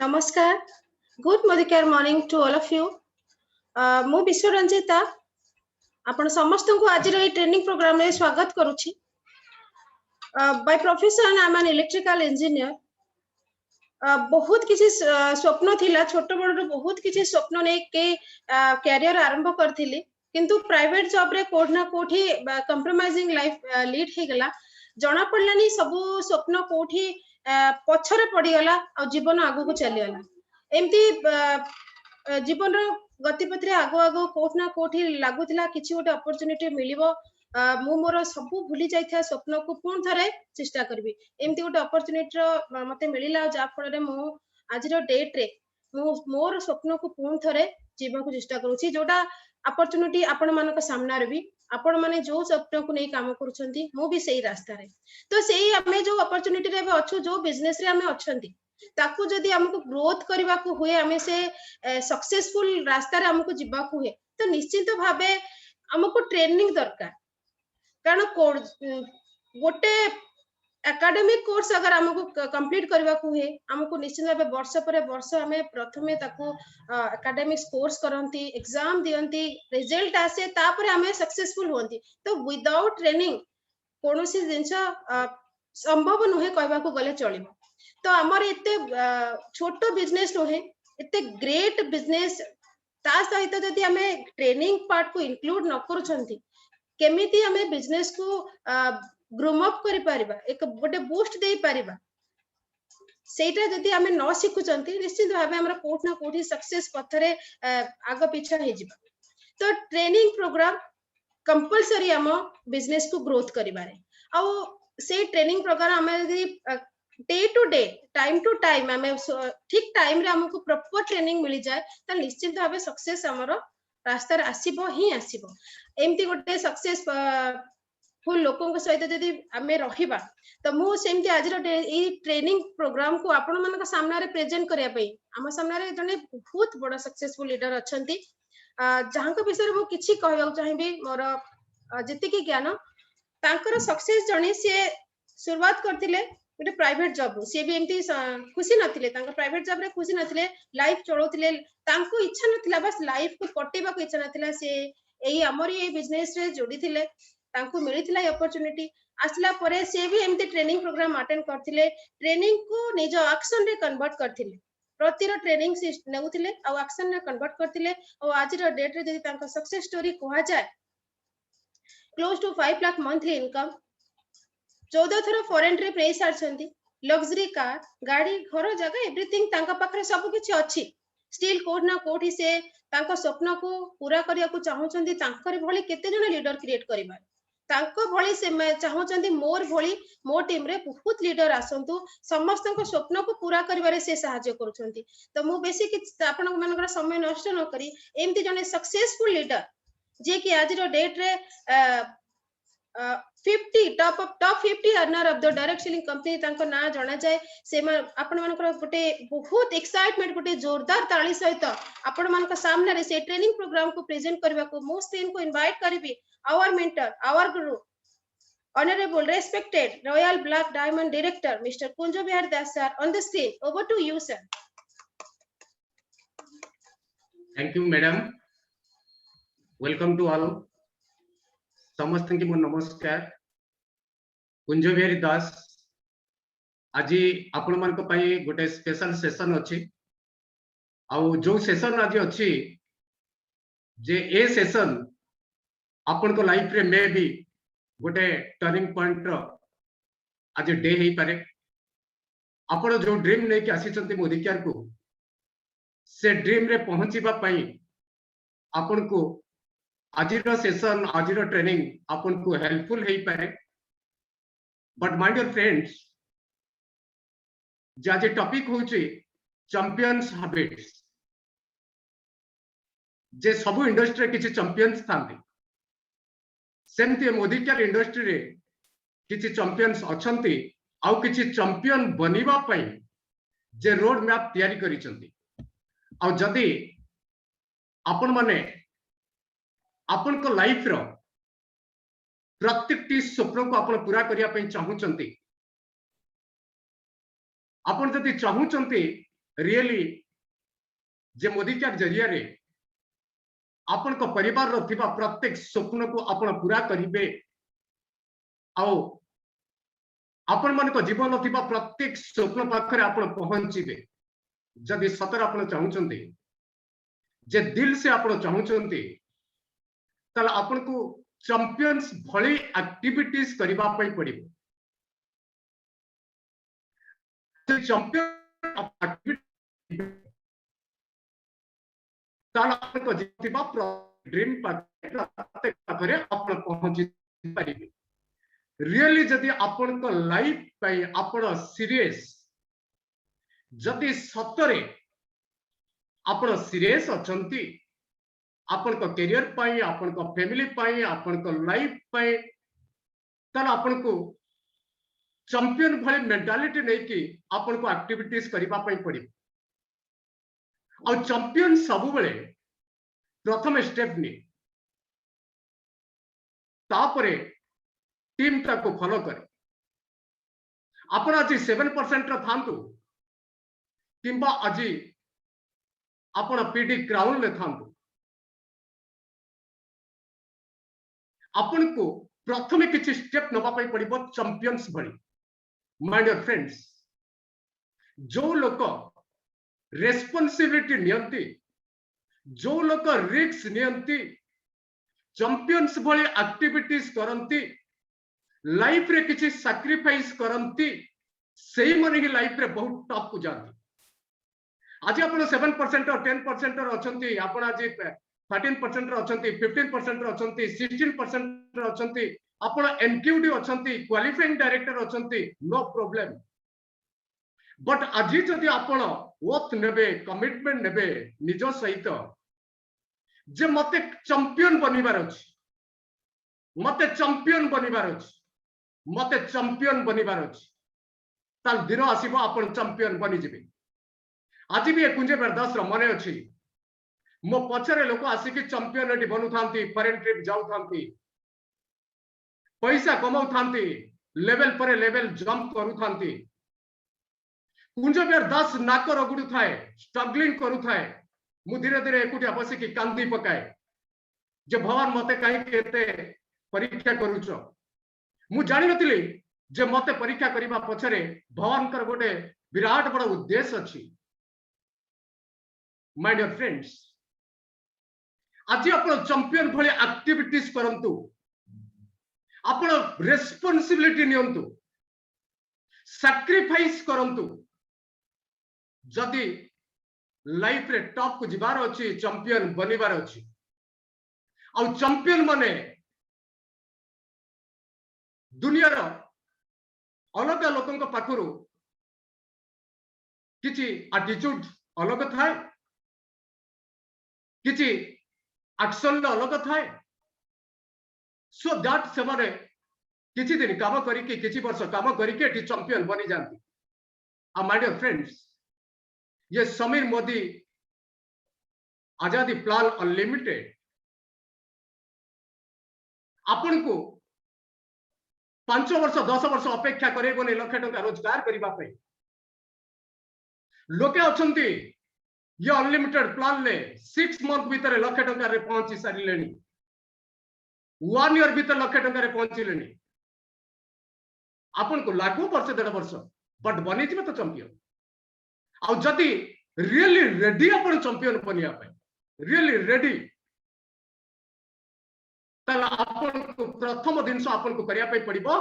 Namaskar. Good Modicare morning to all of you. मु विश्व रंजिता आपण समस्त को आज ट्रेनिंग प्रोग्राम में स्वागत करुछि. By profession I am an electrical engineer. बहुत किसी स्वप्न थिला छोट बड़ बहुत किसी स्वप्न ने के कैरियर आरंभ करथिली किंतु प्राइवेट जॉब रे कोड ना कोठी कंप्रोमाइजिंग लाइफ लीड हे गला जना पड़लानी सब स्वप्न कोठी पछरे पड़ी गला और जीवन आगु को चली गला एमती जीवन रो गतिपथ रे आगो आगो कोठ ना कोठी लागुतिला किछि गोटे अपॉर्चुनिटी मिलिबो मु मोर सब भूली जाइथा स्वप्न को पुन थरे चेष्टा करबी एमती गोटे अपॉर्चुनिटी रो मते मिलिला जा फल रे मु आज रो डेट रे मु मोर स्वप्न को पुन थरे जीवन को चेष्टा करूछि जोटा अपॉर्चुनिटी आपण मानक सामना रे भी आपण माने जो स्वप्न को नै काम करूछंती मु भी सही रास्ता रे तो सही हमें जो अपॉर्चुनिटी रे अछु जो बिजनेस रे हमें अछंती ताकू जदी हमको ग्रोथ करबा को हुए हमें से सक्सेसफुल रास्ता रे हमको जिबा को हुए तो निश्चित भाबे हमको ट्रेनिंग दरकार कारण गोटे एकेडमिक कोर्स अगर हमको कंप्लीट करबा को हुए हमको निश्चित भाबे वर्ष पर वर्ष हमें प्रथमे ताकू एकेडमिक कोर्स करंती एग्जाम दियंती रिजल्ट आसे तापर हमें सक्सेसफुल होंती तो विदाउट ट्रेनिंग कोनोसी जिंस संभव नुहे कहबा को गले चलिबो तो हमर एते छोटो बिजनेस नुहे एते ग्रेट बिजनेस ता सहित जदी हमें ट्रेनिंग पार्ट को इंक्लूड न करूछंती केमिति हमें बिजनेस को ग्रोम अप करि परिबा एक गोटे बूस्ट देई परिबा सेटा जदी हमें न सिखुचंती निश्चित भाबे हमरा कोठ ना कोठी सक्सेस पथरे आगो पीछा हे जिबा तो ट्रेनिंग प्रोग्राम कंपलसरी हम बिजनेस को ग्रोथ करिबारे आ से ट्रेनिंग प्रोग्राम हमें यदि day to day time to time हमें ठीक टाइम रे हमको प्रॉपर ट्रेनिंग मिल जाए त निश्चित भाबे सक्सेस हमरो रास्ता रे आसीबो ही आसीबो एमती गोटे सक्सेस फुल लोकों के सहित जदी हमें रहिबा तो मु सेमती आज ई ट्रेनिंग प्रोग्राम को आपण मानक सामने रे प्रेजेंट करिया पई हम सामने रे जने बहुत बड़ा सक्सेसफुल लीडर अछंती जहां को विषय मु किछि कहबा चाहिबी मोर जति की ज्ञान तांकर सक्सेस जणी से शुरुआत करथिले गोटे प्राइवेट जॉब से भी एमती खुशी नथिले तांकर प्राइवेट जॉब रे खुशी नथिले लाइफ चलोथिले तांको इच्छा नथिला बस लाइफ को कटेबा को इच्छा नथिला से एई हमर ए बिजनेस रे जोड़ी थिले तांको मिलिथिला अपॉर्चुनिटी आसला परे से भी एमती ट्रेनिंग प्रोग्राम अटेंड करथिले ट्रेनिंग को निज एक्शन रे कन्वर्ट करथिले प्रतिरो ट्रेनिंग से नेउथिले आ एक्शन रे कन्वर्ट करथिले और आज रो डेट रे जदी तांका सक्सेस स्टोरी कोहा जाय close to 5 lakh monthly income 14 through foreign trip रे सारछंती लग्जरी कार गाड़ी घर जगह एवरीथिंग तांका पाखरे सब किछि अछि स्टिल कोड ना कोठी से तांका स्वप्न को पूरा करिया को चाहउछंती तांकर भली केते जण लीडर क्रिएट करिबा तांको भली से चाहउछंती मोर भली मो टीम रे बहुत लीडर आसंतु समस्त को स्वप्न को पूरा करिबारे से सहायता करूछंती तो मु बेसी कि आपण मानकर समय नष्ट न करी एमती जने सक्सेसफुल लीडर जे कि आज रो डेट रे 50 top 50 earner of the direct selling company तांको ना जाना जाए से आपण मानकर गोटे बहुत एक्साइटमेंट गोटे जोरदार ताली सहित आपण मानक सामने रे से ट्रेनिंग प्रोग्राम को प्रेजेंट करबा को मो स्क्रीन को इनवाइट करबी our mentor our guru honourable respected royal black diamond director mister Kunja Bihari Das sir on the screen over to you sir. Thank you madam. Welcome to all. समस्त की नमस्कार. कुंजो बिहारी दास आज आपण मान गोटे स्पेशल सेशन अच्छी आउ जो सेशन आज अच्छी जे ए सेशन आपण को लाइफ रे मे भी गोटे टर्निंग पॉइंट रो आज डे ही पारे. आपण जो ड्रीम नहीं कि आसी मोदिकार को से ड्रीम रे पहुंचीबा पई आपण को आज सेशन आज ट्रेनिंग आपन को हेल्पफुल है पारे. बट माय डियर फ्रेंड्स आज टॉपिक होची चैंपियंस हैबिट्स जे सब इंडस्ट्री किछि चैंपियंस थांती सेमती मोदिकार इंडस्ट्री रे किछि चैंपियंस अछंती आउ किछि चैंपियन बनिबा पई जे रोड मैप तैयारी करिसंती आउ जदी आपन माने आपन को लाइफ रो प्रत्येक स्वप्न को आपण पूरा करिया पई चाहूचंती आपण जदी चाहूचंती रियली जे मोदी के जरिया रे आपण को परिवार रो थिबा प्रत्येक स्वप्न को आपण पूरा करिवे आओ आपण मन को जीवन थिबा प्रत्येक स्वप्न पाखरे आपण पहुंचीबे जदि सतर आपण चाहउचंती जे दिल से आपण चाहउचंती तल आपण को चैंपियंस भली एक्टिविटीज करबा पई पड़िबो चैंपियन ऑफ एक्टिविटी तल आपण को जितिबा ड्रीम पाखरे आपण पहुंची पारिबे रियली जदि आपण को लाइफ पई आपण सीरियस जदि सतरे आपण सीरियस अछंती आपण को करियर पाई आपण को फैमिली पाई आपण को लाइफ पाई तल आपण को चैंपियन भली मेंटालिटी नहीं कि आपण को एक्टिविटीज करबा पई पड़ी और चैंपियन सब बेले प्रथम स्टेप नि तापरे टीम को फॉलो करे आपण आज 7% रो थांतु किंबा आज आपण पीडी क्राउन ले थांतु आपण को प्रथमे किछि स्टेप नबा पई पड़िबो चैंपियंस भली माय डियर फ्रेंड्स जो लोक रेस्पोंसिबिलिटी नियंती जो लोक रिस्क नियंती चैंपियंस भली एक्टिविटीज करंती लाइफ रे किछि सैक्रिफाइस करंती सेही मन ही लाइफ रे बहुत टॉप को जाती आज आपण 7% और 10% और अछंती आपण आज 13% अछंती 15% अछंती 16% अछंती आपण एनक्यूडी अछंती क्वालिफाइंग डायरेक्टर अछंती नो प्रॉब्लम बट आज जदि आपण ओथ नेबे कमिटमेंट नेबे निज सहित जे मते चैंपियन बनिबार अछि मते चैंपियन बनिबार अछि मते चैंपियन बनिबार अछि ताल दिन आसीबो आपण चैंपियन बनि जिबे आज भी कुंजे बरदास रो मने अछि मो पछरे लोक आसिक चैंपियन एटी बनु थांती फॉरेन ट्रिप जाउ थांती पैसा कमाउ थांती लेवल पर लेवल जंप करू थांती कुंज बरदास नाक रगुडु थाए स्ट्रगलिंग करू थाए मु धीरे धीरे एकुटिया बसिकी कांदी पकाए जे भगवान मते काहे केते परीक्षा करूछ मु जानि नथिली जे मते परीक्षा करिबा पछरे भगवान कर गोटे विराट बड़ उद्देश्य अछि माय डियर फ्रेंड्स आज आपण चैंपियन भली एक्टिविटीज करंतु आपण रेस्पोंसिबिलिटी नियंतु सैक्रिफाइस करंतु जदि लाइफ रे टॉप को जिबार अछि चैंपियन बनिबार अछि आ चैंपियन माने दुनिया रो अलग लोकन को पाखरु किछि एटीट्यूड अलग थाए किछि एक्शन अलग थाए सो दैट से माने किछि दिन काम करिके किछि वर्ष काम करिके एटी चैंपियन बनि जानती आ माय डियर फ्रेंड्स ये समीर मोदी आजादी प्लान अनलिमिटेड आपण को 5 वर्ष 10 वर्ष अपेक्षा करेबो नै लाख टका रोजगार करिबा पे लोके अछंती ये अनलिमिटेड प्लान ले 6 मंथ भीतर लाख टका रे पहुंची सारी लेनी 1 ईयर भीतर लाख टका रे पहुंची लेनी आपण को लाखों वर्ष 1.5 वर्ष बट बनी जिवे तो चैंपियन आ जदि रियली रेडी आपण चैंपियन बनिया पे रियली रेडी तला आपण को प्रथम दिन से आपण को करिया पे पड़िबो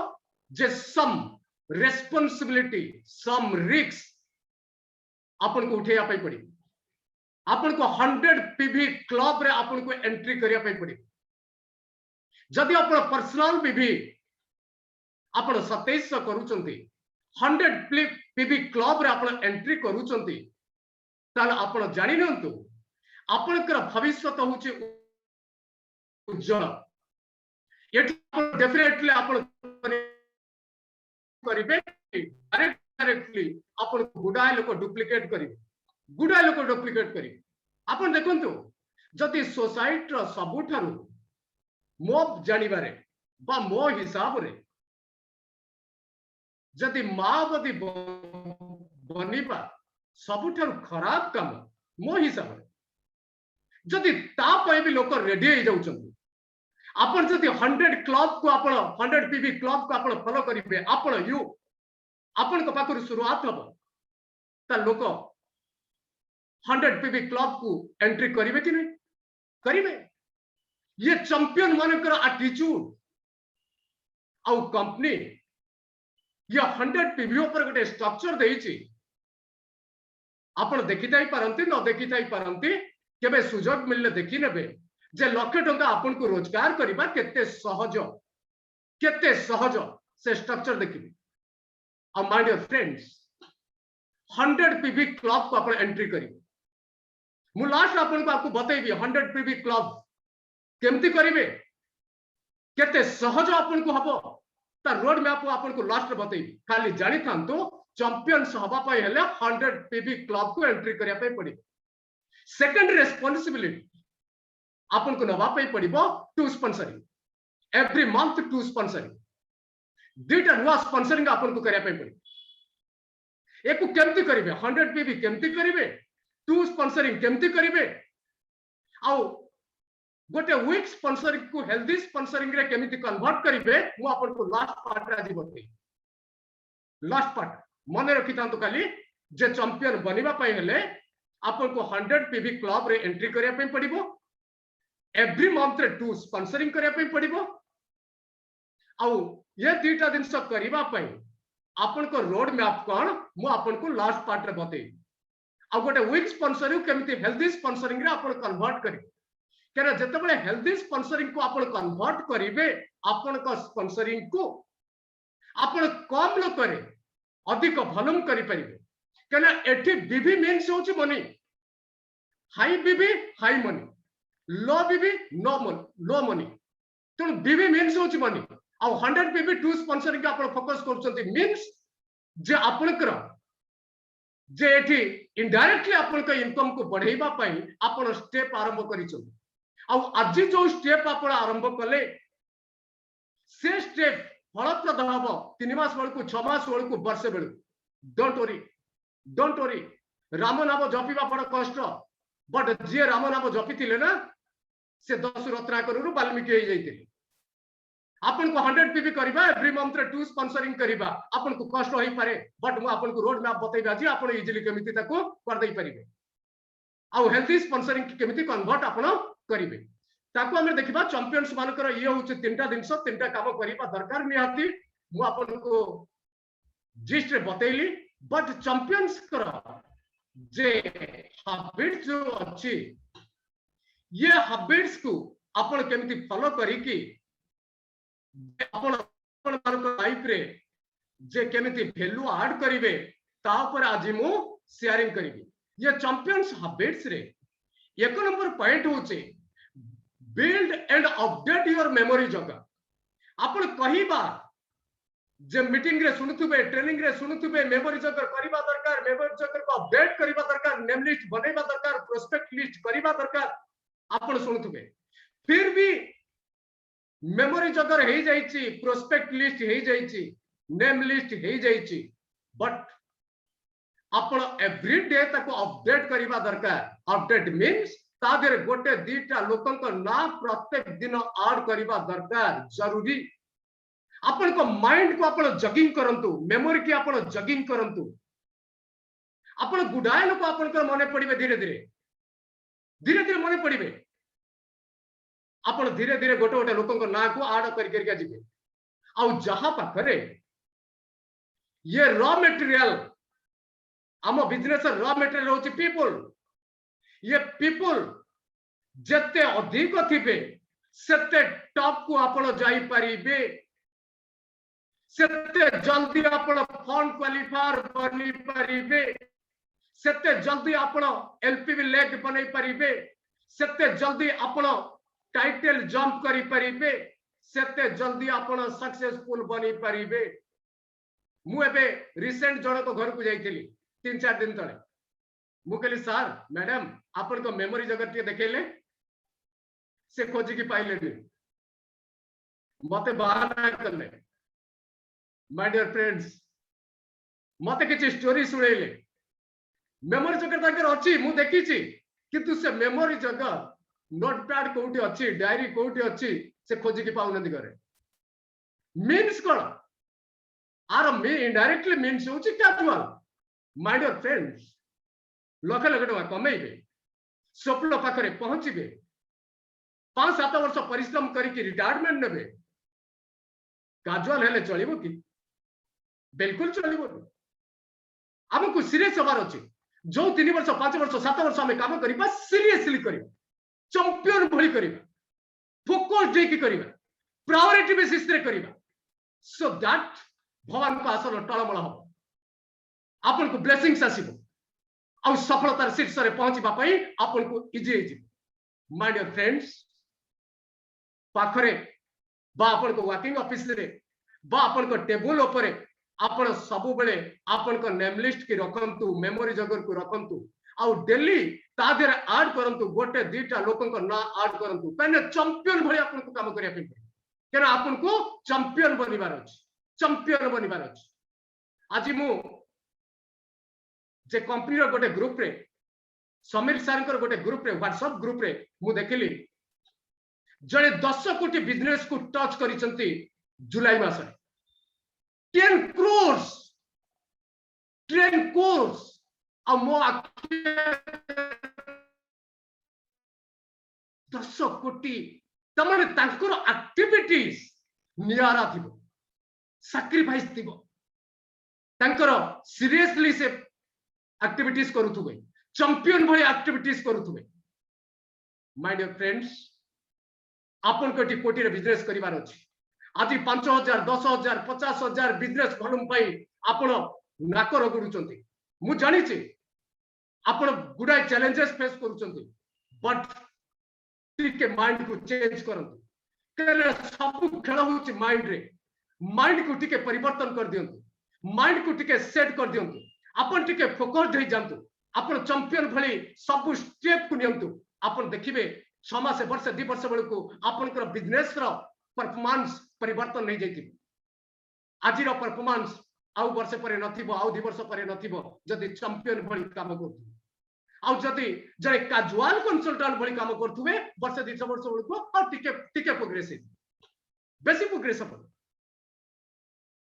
जे सम रेस्पोंसिबिलिटी सम रिस्क आपण को उठेया पे पड़ी आपण को 100 पीवी क्लब रे आपण को एंट्री करिया पे पड़ी जदि आपण पर्सनल पीवी आपण 2700 करूचंती 100 पीवी क्लब रे आपण एंट्री करूचंती ताल आपण जानि नंतु आपनकर भविष्य तो होची उज्जवल एठी डेफिनेटली आपण करिवे डायरेक्टली आपण गुडाय लोक डुप्लिकेट करिवे आपण देखंतु जति सोसाइटी रो सबुठारु मो जानिबारे बा मो हिसाब रे जति माओवादी बनिबा सबुठारु खराब काम मो हिसाब जदि तापय भी लोक रेडी हो जाउछन्ती आपण जदि 100 क्लब को आपण 100 पीवी क्लब को आपण फॉलो करिवे आपण यू आपण को पाखरु शुरुआत हबो ता लोक 100 पीवी क्लब को एंट्री करिवे कि नहीं करिवे ये चैंपियन मानकर एटीट्यूड आउ कंपनी ये 100 पीवी ऊपर गोटे स्ट्रक्चर देइछि आपण देखि जाई पारंती न देखि जाई पारंती केबे सुजोग मिलले देखि नेबे जे लक्ष टंका आपन को रोजगार करिबा केते सहज से स्ट्रक्चर देखिबे और my dear friends 100 PV club को आपण एंट्री करिबे मु लास्ट आपको बतैबी 100 पीवी क्लब केमती करिवे केते सहज आपन को हबो ता रोड मैप आपन को लास्ट बतैबी खाली जानि थांतो चैंपियंस हबा पय हेले 100 पीवी क्लब को एंट्री करिया पय पड़ी सेकंड रिस्पांसिबिलिटी आपन को नवा पय पड़िबो two sponsoring every month two sponsoring दुटा नुआ स्पॉन्सरिंग आपन को करिया पय पड़ी एको केमती करिवे 100 पीवी केमती करिवे टू स्पॉन्सरिंग केमती करिवे आउ गोटे वीक स्पॉन्सरिंग को हेल्दी स्पॉन्सरिंग रे केमिति कन्वर्ट करिवे मु आपन को लास्ट पार्ट रे आज बतै लास्ट पार्ट मने रखि तांतो खाली जे चैंपियन बनिबा पय हेले आपन को 100 पीवी क्लब रे एंट्री करिया पय पड़िबो एवरी मंथ रे टू स्पॉन्सरिंग करिया पय पड़िबो आउ ये दुटा दिन सब करिबा पय आपन को रोड मैप कोन मु आपन को लास्ट पार्ट रे बतै आ गोटे वीक स्पॉन्सरिंग केमिति हेल्दी स्पॉन्सरिंग रे आपन कन्वर्ट करि केना जतबेले हेल्दी स्पॉन्सरिंग को आपन कन्वर्ट करिवे आपन को स्पॉन्सरिंग को आपन कम लोक रे अधिक वॉल्यूम करि परिबे केना एठी बीबी मीन्स होची money high BB high money low BB low money तो बीबी मीन्स होची मनी आ 100 बीबी टू स्पॉन्सरिंग का आपन फोकस करछंती मीन्स जे आपन कर जे एठी इनडायरेक्टली आपन का इनकम को बढ़ाइबा पई आपन स्टेप आरंभ करिछो आ आज जो स्टेप आपन आरंभ कले से स्टेप फलप्रद हबो 3 मास बेलकु 6 मास बेलकु वर्ष बेलकु डोंट वरी राम नाम जपिबा बड़ कष्ट बट जे राम नाम जपी थिले ना से 10 रत्नाकर रु वाल्मीकि हो जाइतिले आपन को 100 पीवी करबा एवरी मंथ रे टू स्पॉन्सरिंग करबा आपन को कष्ट होई पारे बट मु आपन को रोड मैप बतैबा जी आपन इजीली केमिति ताको कर देई परिबे आ हेल्थी स्पॉन्सरिंग केमिति कन्वर्ट आपन करिवे ताको हम देखिबा चैंपियंस मानकर ये होचे तीनटा दिनस तीनटा काम करबा दरकार निहाती मु आपन को जिस्ट रे बतैली बट चैंपियंस कर जे हैबिट जो अछि ये हैबिट्स को आपन केमिति फॉलो करी कि आपन आपन लाइफ रे जे केमिति वैल्यू ऐड करिवे ता ऊपर आज मु शेयरिंग करिवे ये चैंपियंस हैबिट्स रे एक नंबर पॉइंट होचे build and update your memory जगह आपन कहिबा जे मीटिंग रे सुनुथुबे ट्रेनिंग रे सुनुथुबे मेमोरी जगह करिबा दरकार मेमोरी जगह को अपडेट करिबा दरकार नेम लिस्ट बनैबा दरकार प्रोस्पेक्ट लिस्ट करिबा दरकार आपन सुनुथुबे फिर भी मेमोरी जगह हे जाईची प्रोस्पेक्ट लिस्ट हे जाईची नेम लिस्ट हे जाईची बट आपन एवरी डे ताको अपडेट करिबा दरकार अपडेट मींस तादेर गोटे दीटा लोकन को ना प्रत्येक दिन ऐड करिबा दरकार जरूरी आपन को माइंड को आपन जगिंग करंतु मेमोरी की आपन जगिंग करंतु आपन गुडाय लोक आपन को मने पड़िबे धीरे धीरे मने पड़िबे आपन धीरे धीरे गोटे गोटे लोकन को ना को ऐड करि करिका जिबे आ जहां पाखरे ये रॉ मटेरियल आम बिजनेस रॉ मटेरियल होची पीपल ये पीपल जते अधिक थिबे सेते टॉप को आपन जाई परिबे सेते जल्दी आपन फंड क्वालिफायर बनी परिबे सेते जल्दी आपन एलपीवी लेग बनै परिबे सेते जल्दी आपन टाइटल जंप करि परिबे सेते जल्दी आपन सक्सेसफुल बनी परिबे मु एबे रिसेंट जण को घर को जाइथिली 3-4 दिन तळे मु कहली सर मैडम आपन को मेमोरी जगह टे देखेले से खोजी की पाइले भी मते बहाना करले माय डियर फ्रेंड्स मते किछि स्टोरी सुनेले मेमोरी जगह ताकर अछि मु देखि छी किंतु से मेमोरी जगह नोटपैड कोठी अछि डायरी कोठी अछि से खोजी के पाउ नदी करे मीन्स कोन आर मी इनडायरेक्टली मीन्स होछि कैजुअल माय डियर फ्रेंड्स लख लख टका कमेइबे स्वप्न पाखरे पहुंचीबे 5-7 वर्ष परिश्रम करके रिटायरमेंट नेबे कैजुअल हेले चलिबो कि बिल्कुल चलिबो हमको सीरियस हबार अछि जो 3 वर्ष 5 वर्ष 7 वर्ष हमें काम करिबा सीरियसली करिबा चैंपियन भली करिबा फोकस देकी करिबा प्रायोरिटी बेसिस रे करिबा सो दैट भगवान को आसन टळमळ हो आपन को ब्लेसिंग्स आसीबो आ सफलतार शीर्ष रे पहुंचीबा पई आपन को easy easy my dear friends पाखरे बा आपन को वर्किंग ऑफिस रे बा आपन को टेबल ऊपर आपण सबु बेले आपन को नेम लिस्ट की रखंतु मेमोरी जगर को रखंतु आ डेली ता देर ऐड करंतु गोटे दीटा लोकन को ना ऐड करंतु कने चैंपियन भली आपन को काम करिया पे केना आपन को चैंपियन बनिबार अछि आज मु जे कंपनी रो गोटे ग्रुप रे समीर सर को गोटे ग्रुप रे व्हाट्सएप ग्रुप रे मु देखिली जड़े 10 कोटी बिजनेस को टच करिसंती जुलाई मास 10 crores आ मो 10 कोटी तमने तांकर एक्टिविटीज नियारा थिबो सैक्रिफाइस थिबो तांकर सीरियसली से एक्टिविटीज करूथुबे चैंपियन भली एक्टिविटीज करूथुबे माय डियर फ्रेंड्स आपन कोटी कोटी रे बिजनेस करिवार अछि आज 5,000 10,000 50,000 बिजनेस वॉल्यूम पाई आपण नाक रगुरुचंती मु जानि छी आपण गुडा चैलेंजेस फेस करूचंती बट टिके माइंड को चेंज करंतु केले सब खेल होची माइंड रे माइंड को टिके परिवर्तन कर दियंतु माइंड को टिके सेट कर दियंतु आपण टिके फोकस देई जानतु आपण चैंपियन भली सब स्टेप को नियंतु आपण देखिबे 6 मास वर्ष 2 वर्ष बेलको आपनकर बिजनेस रो परफॉर्मेंस परिवर्तन नहीं जाइति आज रो परफॉर्मेंस आउ वर्ष परे नथिबो आउ 2 वर्ष परे नथिबो जदि चैंपियन भली काम करथु आउ जदि जरे कैजुअल कंसल्टेंट भली काम करथुबे वर्ष 2 वर्ष बेलको आ टिके प्रोग्रेसिव बेसी प्रोग्रेसिव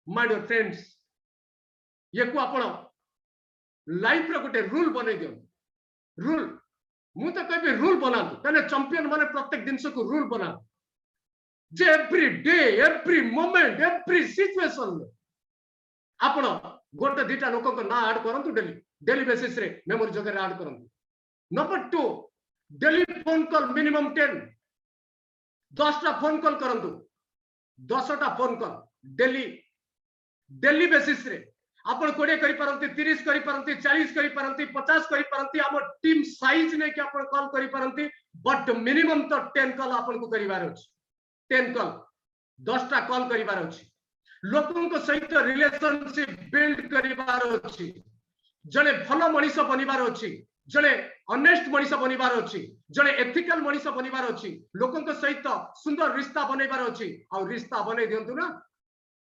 माय डियर फ्रेंड्स ये को आपण लाइफ रो गोटे रूल बनै दियो रूल मु तो कहबे रूल बनातु कने चैंपियन माने प्रत्येक दिन को रूल बना जे every day every moment every situation आपण गोटे दीटा लोक को ना ऐड करंतु डेली बेसिस रे मेमोरी जगह ऐड करंतु number 2 daily phone call minimum 10 टा फोन कॉल करंतु 10 टा फोन कॉल डेली बेसिस रे आपण 20 करि परंती 30 करि परंती 40 करि परंती 50 करि परंती हम टीम साइज ने कि आपण कॉल करि परंती बट मिनिमम तो 10 कॉल आपण को करिवार अछि 10 कॉल 10 टा कॉल करिवार अछि लोकन को सहित रिलेशनशिप बिल्ड करिवार अछि जने भलो मनीष बनिवार अछि जने ऑनेस्ट मनीष बनिवार अछि जने एथिकल मनीष बनिवार अछि लोकन को सहित सुंदर रिश्ता बनेबार अछि और रिश्ता बने दियंतु ना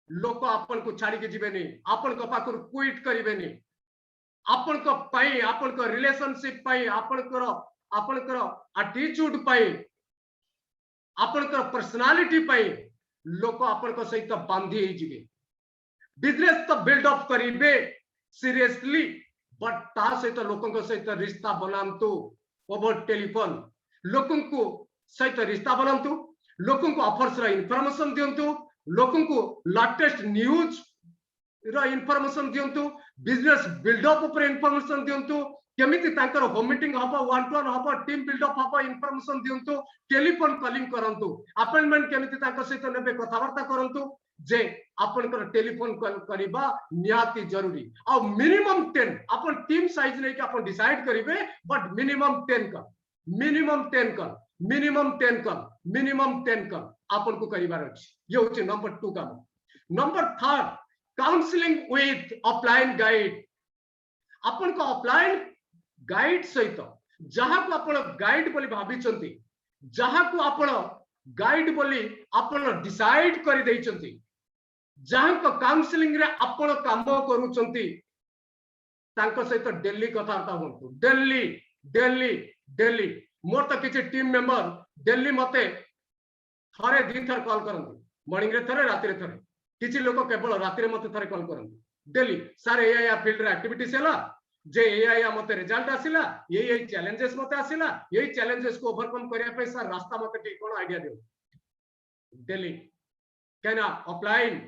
लोक आपन को छाड़ी के जीवेनी आपन को पाखर क्विट करिवेनी आपन को पाई आपन को रिलेशनशिप पाई आपन को एटीट्यूड पाई आपन को पर्सनालिटी पाई लोक आपन को सहित बांधी जीवे बिजनेस तो बिल्ड अप करिवे सीरियसली बट ता सहित लोकन को सहित रिश्ता बनांतु ओवर टेलीफोन लोकन को सहित रिश्ता बनांतु लोकन को ऑफर्स रा इंफॉर्मेशन दियंतु लोकन को लेटेस्ट न्यूज रो इंफॉर्मेशन दियंतु बिजनेस बिल्डअप ऊपर इंफॉर्मेशन दियंतु केमिति तांकर होम मीटिंग हबो 1-to-1 हबो टीम बिल्डअप हबो इंफॉर्मेशन दियंतु टेलीफोन कॉलिंग करंतु अपॉइंटमेंट केमिति तांकर सहित नेबे कथावार्ता करंतु जे आपनकर टेलीफोन कॉल करबा निहाती जरूरी आ मिनिमम 10 अपन टीम साइज नै कि अपन डिसाइड करिवे but minimum 10 call minimum 10 call minimum 10 call minimum 10 call आपन को करिवार अछि ये होचे नंबर 2 काम number 3 counselling with offline guide आपन को ऑफलाइन गाइड सहित जहां को आपण गाइड बोली भाबी चंती जहां को आपण गाइड बोली आपण डिसाइड करि देई चंती जहां को काउंसलिंग रे आपण काम करू चंती तांको सहित डेली कथबार्ता हूँ डेली डेली डेली मोर तो किसी टीम मेंबर डेली मते थरे दिन थर कॉल करंती मॉर्निंग रे थरे राति रे थरे किसी लोग केवल राति रे मते थरे कॉल करंती डेली सर या फील्ड रे एक्टिविटीज हैला जे या मते रिजल्ट आसिला ये चैलेंजेस मते आसिला ये चैलेंजेस को ओवरकम करिया पे सर रास्ता मते ठीक कोन आईडिया दियो डेली कहना ऑफलाइन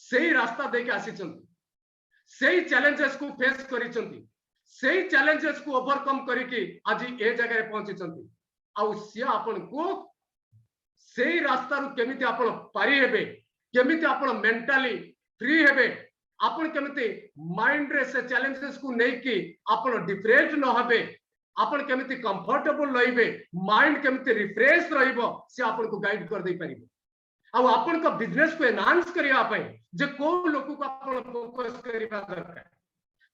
सही रास्ता देके आसीचंती सही चैलेंजेस को फेस करिचंती सही चैलेंजेस को ओवरकम करिके आज ए जगह रे पहुंचीचंती आउ सिया आपन को सही रास्ता रु केमिति आपन पारी हेबे केमिति आपन मेंटली फ्री हेबे आपन केमिति माइंड रे से चैलेंजेस को नै कि आपन डिफरेंट न हबे आपन केमिति कंफर्टेबल रहिबे माइंड केमिति रिफ्रेश रहिबो से आपन को गाइड कर दे परिबो आ आपन को बिजनेस को एनहांस करिया पय जे को लोक को आपन फोकस करिबा दरकार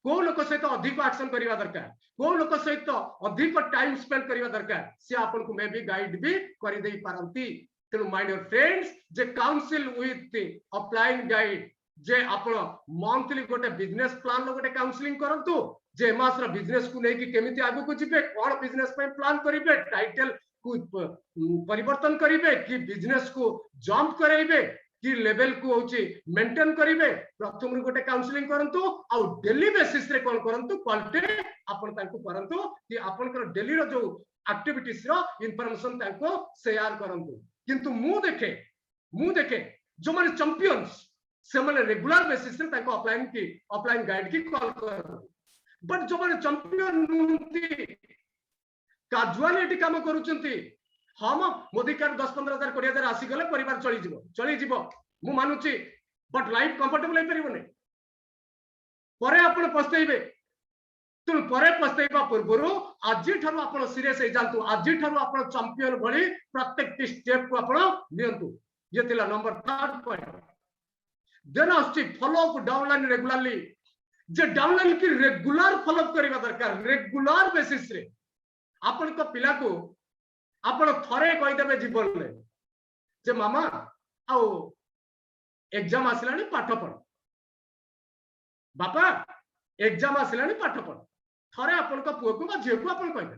को लोक सहित अधिक एक्शन करिबा दरकार को लोक सहित अधिक टाइम स्पेंड करिबा दरकार से आपन को मे भी गाइड भी करि देई पारंती तेनु माय डियर फ्रेंड्स जे काउंसिल विथ ऑफलाइन गाइड जे आपण मंथली गोटे बिजनेस प्लान लो गोटे काउंसलिंग करंतु जे मास रा बिजनेस को नै कि केमिति आगु को जिबे कोन बिजनेस पे प्लान करिबे टाइटल को परिवर्तन करिबे कि बिजनेस को जंप करेबे कि लेवल को होची मेंटेन करिबे प्रथम रे गोटे काउंसलिंग करंतु आ डेली बेसिस रे कोन करंतु क्वालिटी आपण तांको करंतु कि आपण कर डेली रो जो एक्टिविटीज रो इंफॉर्मेशन तांको शेयर करंतु किंतु मु देखे जो माने चैंपियंस से माने रेगुलर बेसिस रे तांको ऑफलाइन गाइड की कॉल करंतु बट जो माने चैंपियन नुंती काजुअलिटी काम करूचंती हम मोदी कार्ड 10-15,000 20,000 आसी गले परिवार चली जीवो मु मानुची बट लाइफ कंफर्टेबल हे परिबने परे आपण पछतैबे तुम परे पछतैबा पूर्वरु आजि ठारो आपण सीरियस हे जानतु आजि ठारो आपण चैंपियन भली प्रत्येक स्टेप को आपण नियंतु ये तिला नंबर 3 पॉइंट देन आछि फॉलो अप डाउनलाइन रेगुलरली जे डाउनलाइन की रेगुलर फॉलो अप करबा दरकार रेगुलर बेसिस रे आपण को पिला को आपण थरे कहि देबे जीवन ले जे मामा आउ एग्जाम आसिलानी पाठ पढ बापा एग्जाम आसिलानी पाठ पढ थरे आपण को पुओ को बा झियो को आपण कहि दे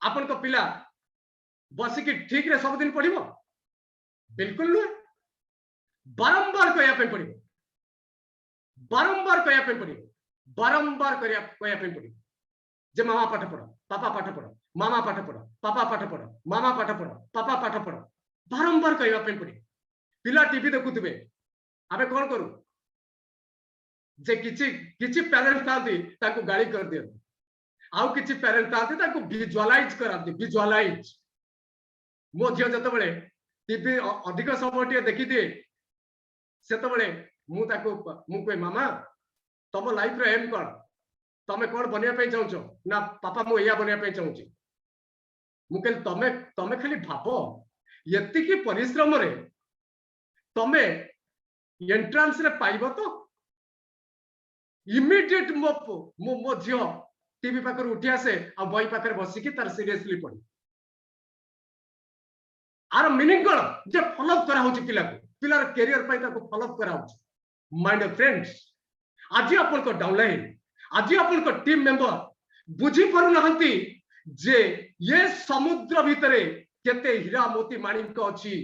आपण को पिला बसी की ठीक रे सब दिन पढिबो बिल्कुल नु बारंबार कहिया पे पढिबो बारंबार कहिया पे पढिबो बारंबार कहिया पे पढिबो जे मामा पाठ पढ़ पापा पाठ पढ़ मामा पाठ पढ़ पापा पाठ पढ़ मामा पाठ पढ़ पापा पाठ पढ़ बारंबार कहवा पे पड़ी पिला टीवी देखुथिबे आबे कोन करू जे किछि पेरेंट्स तांती ताको गाली कर दियो आउ किछि पेरेंट्स तांती ताको विजुअलाइज करांती विजुअलाइज मो झियो जते बेले टीवी अधिक समय देखि दिए सेते बेले मु कोइ मामा तम लाइफ रे एम कोन तमे कोन बनिया पे चाहछो ना पापा मु या बनिया पे चाहूची मु कहल तमे खाली भाबो यति की परिश्रम रे तमे एंट्रेंस रे पाइबो तो इमीडिएट मो झियो टीवी पाकर उठी आसे आ बई पाकर बसी की तार सीरियसली पड़ी आर मीनिंग कोन जे फॉलो अप करा होची पिलार कैरियर पई ताको फॉलो अप करा होची माय डियर फ्रेंड्स आज अपन को डाउनलाइन आज अपन को टीम मेंबर बुझी पारु नहंती जे ये समुद्र भितरे केते हीरा मोती माणिक अछि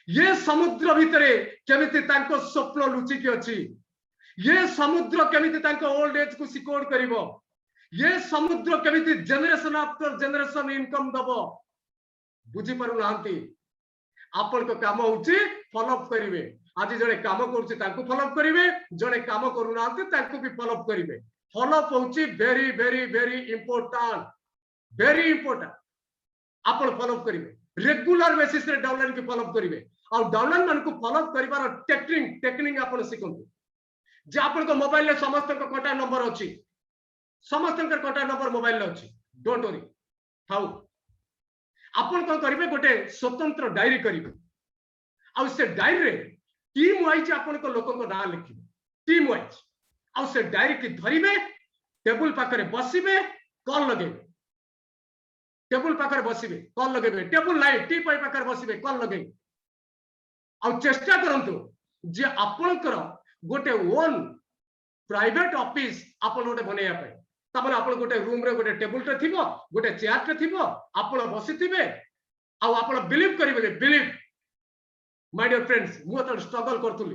ये समुद्र भितरे केमिति तांको स्वप्न लुचि के अछि ये समुद्र केमिति तांको ओल्ड एज को सिक्योर करिवो ये समुद्र केमिति जनरेशन आफ्टर जनरेशन इनकम दबो बुझी पारु नहंती आपण को काम होची फॉलो अप करिवे आज जड़े काम करुचे तांको फॉलो अप करिवे जड़े काम करू नांती तांको भी फॉलो अप करिवे फॉलो अप होची वेरी वेरी वेरी इंपोर्टेंट आपण फॉलो अप करिवे रेगुलर बेसिस रे डाउनलाइन के फॉलो अप करिवे और डाउनलाइन मन को फॉलो अप करिवार टेक्निक आपण सिखंतु जे आपण को मोबाइल ले समस्त को कांटेक्ट नंबर अछि समस्त को कांटेक्ट नंबर मोबाइल ले अछि डोंट वरी हाउ आपण को करिवे गोटे स्वतंत्र डायरी करिवे आ से डायरी रे टीम वाइज आपण को लोक को नाम लिखिबे टीम वाइज आ से डायरी की धरिबे टेबल पाखरे बसिबे कॉल लगेबे टेबल पाखरे बसिबे कॉल लगेबे टेबल लाइट टी पाई पाखरे बसिबे कॉल लगेबे आ चेष्टा करंतु जे आपण कर गोटे ओन प्राइवेट ऑफिस आपण गोटे बनैया पे तापर आपण गोटे रूम रे गोटे टेबल टे थिबो गोटे चेयर टे थिबो आपण बसिथिबे आ आपण बिलीव करिवे बिलीव माय डियर फ्रेंड्स मु तो स्ट्रगल करथुली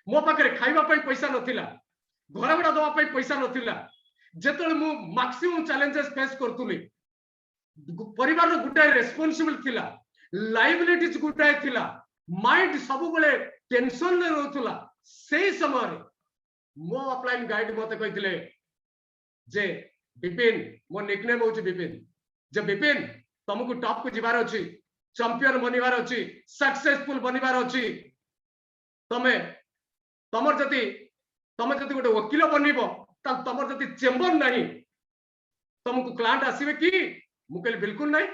मो पाखरे खाइबा पई पैसा नथिला घर भड़ा दवा पई पैसा नथिला जेतले मु मैक्सिमम चैलेंजेस फेस करथुली परिवार रो गुटाय रेस्पोंसिबल थिला लायबिलिटीज गुटाय थिला माइंड सब बेले टेंशन ले रहथुला सेही समय मो अपलाइन गाइड मते कहिथिले जे विपिन मो निकनेम होची विपिन जे विपिन तुमको टॉप को जिबार अछि चैंपियन बनिबार अछि सक्सेसफुल बनिबार अछि तमे तमर जति गोटे वकील बनिबो त तमर जति चेंबर नहीं तुमको क्लाइंट आसीबे कि मु कहली बिल्कुल नहीं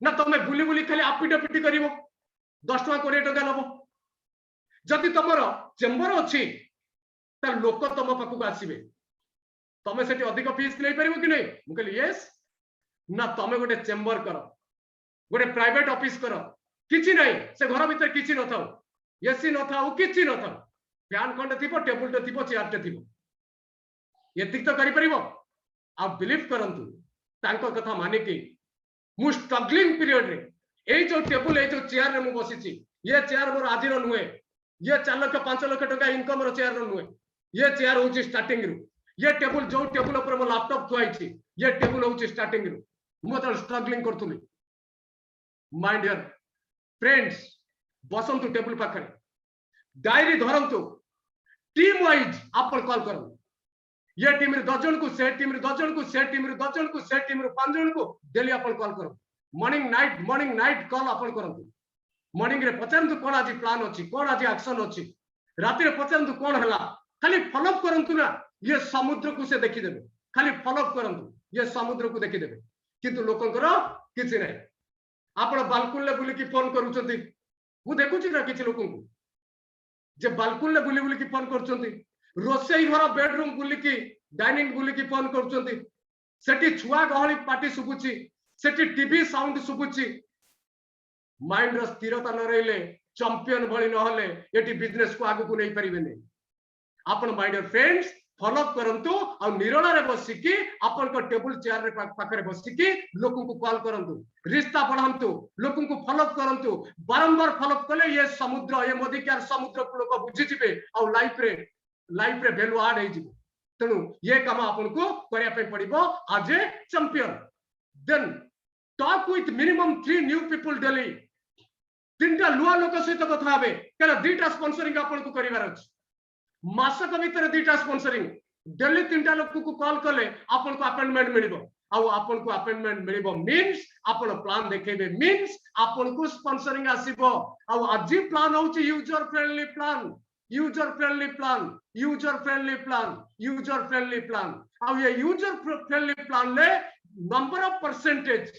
ना तमे बुली बुली खाली आपिटापिटी करिवो 10 टका 20 टका लबो जति तमर चेंबर अछि त लोक तम पाखु आसीबे तमे सेठी अधिक फीस नै परिबो कि नहीं मु कहली यस ना तमे गोटे चेंबर करो गोटे प्राइवेट ऑफिस करो किछि नहीं से घर भीतर किछि न थाउ एसी न थाउ किछि न थाउ फैन खंडे थिबो टेबल टे थिबो चेयर टे थिबो एतिक तो करि परिबो आ बिलीव करंतु तांको कथा माने कि मु स्ट्रगलिंग पीरियड रे ए जो टेबल ए जो चेयर रे मु बसिछि ये चेयर मोर आजिर नुहे ये 4 लाख 5 लाख टका इनकम रो चेयर नुहे ये चेयर होची स्टार्टिंग रु ये टेबल जो टेबल ऊपर मो लैपटॉप थुआइछि ये टेबल होची स्टार्टिंग रु मु तो स्ट्रगलिंग करथुली माय डियर फ्रेंड्स बसंतु टेबल पाखरे डायरी धरंतु टीम वाइज आपण कॉल करू ये टीम रे 10 जन को से टीम रे 10 जन को से टीम रे 10 जन को से टीम रे 5 जन को डेली आपण कॉल करू मॉर्निंग नाइट कॉल आपण करंतु मॉर्निंग रे पचारंतु कोन आज प्लान अछि कोन आज एक्शन अछि राति रे पचारंतु कोन हला खाली फॉलो अप करंतु ना ये समुद्र को से देखि देबे खाली फॉलो अप करंतु ये समुद्र को देखि देबे किंतु लोकंकर किछि नै आपण बालकुन ले बुली की फोन करूचंती मु देखुची ना किछि लोकन को जे बालकुन ले बुली की फोन करचंती रोसई घर बेडरूम बुली की डाइनिंग बुली की फोन करचंती सेठी छुआ गहली पार्टी सुबुची सेठी टीवी साउंड सुबुची माइंड रो स्थिरता न रहले चैंपियन भली न हले एटी बिजनेस को आगु को नै परिबे नै आपण my dear friends follow up करंतु आ निरोला रे बसी की आपण को टेबल चेयर रे पाखरे बसी की लोकन को कॉल करंतु रिश्ता बढ़ांतु लोकन को फॉलो अप करंतु बारंबार फॉलो अप कले ये समुद्र ये मोदिकार समुद्र को लोक बुझि जिबे आ लाइफ रे वैल्यू ऐड हे जिवो तनु ये काम आपण को करिया पे पड़िबो आज a champion then talk with minimum 3 new people daily तीनटा लुआ लोक सहित कथा हबे केना दीटा स्पॉन्सरिंग आपण को करिवार अछि मासक भीतर दीटा स्पॉन्सरिंग डेली तीनटा लोक को कॉल कले आपण को अपॉइंटमेंट मिलिबो आ आपण को अपॉइंटमेंट मिलिबो मींस आपण प्लान देखेबे मींस आपण को स्पॉन्सरिंग आसीबो आ आज प्लान होची user friendly plan user friendly plan user friendly plan user friendly plan आ ये यूजर फ्रेंडली प्लान ले नंबर ऑफ परसेंटेज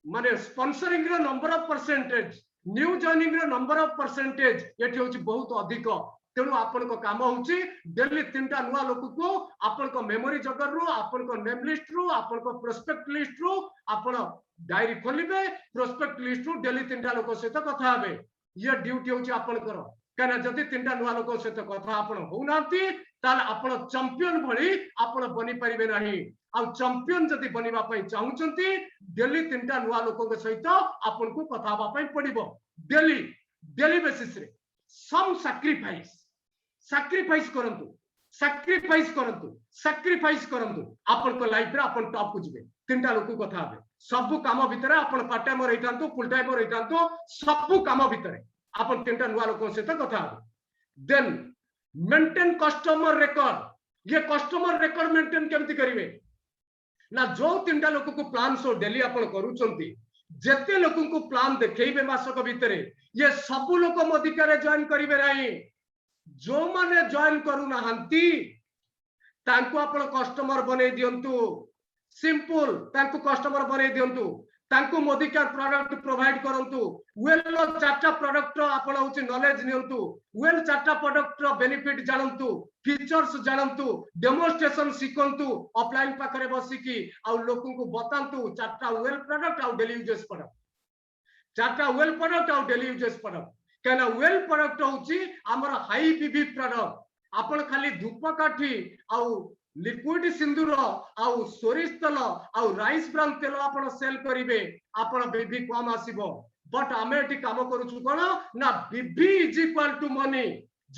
माने स्पॉन्सरिंग रो number of percentage new joining रो नंबर ऑफ परसेंटेज एठी होची बहुत अधिक तेणु आपण को काम होची डेली तीनटा नुआ लोक को आपण को मेमोरी जगर रो आपण को नेम लिस्ट रो आपण को प्रोस्पेक्ट लिस्ट रो आपण डायरी खोलिबे प्रोस्पेक्ट लिस्ट रो डेली तीनटा लोक सहित कथा हबे ये ड्यूटी होची आपण करो काना जति तीनटा नुआ लोक सहित कथा आपण होउनांती ताल आपण चैंपियन भली आपण बनि परिबे नाही आ चैंपियन जति बनिबा पई चाहुचंती डेली तीनटा नुआ लोक के सहित आपण को कथा बा पई पडिबो डेली बेसिस रे सम सैक्रिफाइस करंतु आपण को लाइफ रे आपण टॉप को जिवे तीनटा लोक कथा हबे सब काम भीतर आपण पार्ट टाइम रहितांतु फुल टाइम रहितांतु सब काम भीतर आपण तीनटा नुआ लोक सहित कथा हबे देन मेंटेन कस्टमर रिकॉर्ड ये कस्टमर रिकॉर्ड मेंटेन केमति करिवे ना जो तीनटा लोक को प्लान सो डेली आपण करूचंती जेते लोक को प्लान देखैबे मासक भीतर ये सब लोक मोदिकारे जॉइन करिवे नाही जो माने जॉइन करू नाहंती तांको आपण कस्टमर बने दियंतु सिंपल तांको कस्टमर बने दियंतु तांको मोदिकार प्रोडक्ट प्रोवाइड करंतु वेल चारटा प्रोडक्ट आपण होची नॉलेज नियंतु वेल चारटा प्रोडक्ट रो बेनिफिट जानंतु फीचर्स जानंतु डेमोन्स्ट्रेशन सिखंतु ऑफलाइन पाखरे बसी की आ लोकन को बतांतु चारटा वेल प्रोडक्ट आ डेली यूजेस प्रोडक्ट चारटा वेल प्रोडक्ट आ डेली यूजेस प्रोडक्ट कहना वेल प्रोडक्ट होची हमर हाई पीवी प्रोडक्ट आपण खाली धूपकाठी आउ लिक्विड सिंदूर आउ सोरिष तेल आउ राइस ब्राउन तेल आपण सेल करिवे आपण बीबी कम आसीबो बट आमे एटी काम करूछु कोन ना बीबी इज इक्वल टू मनी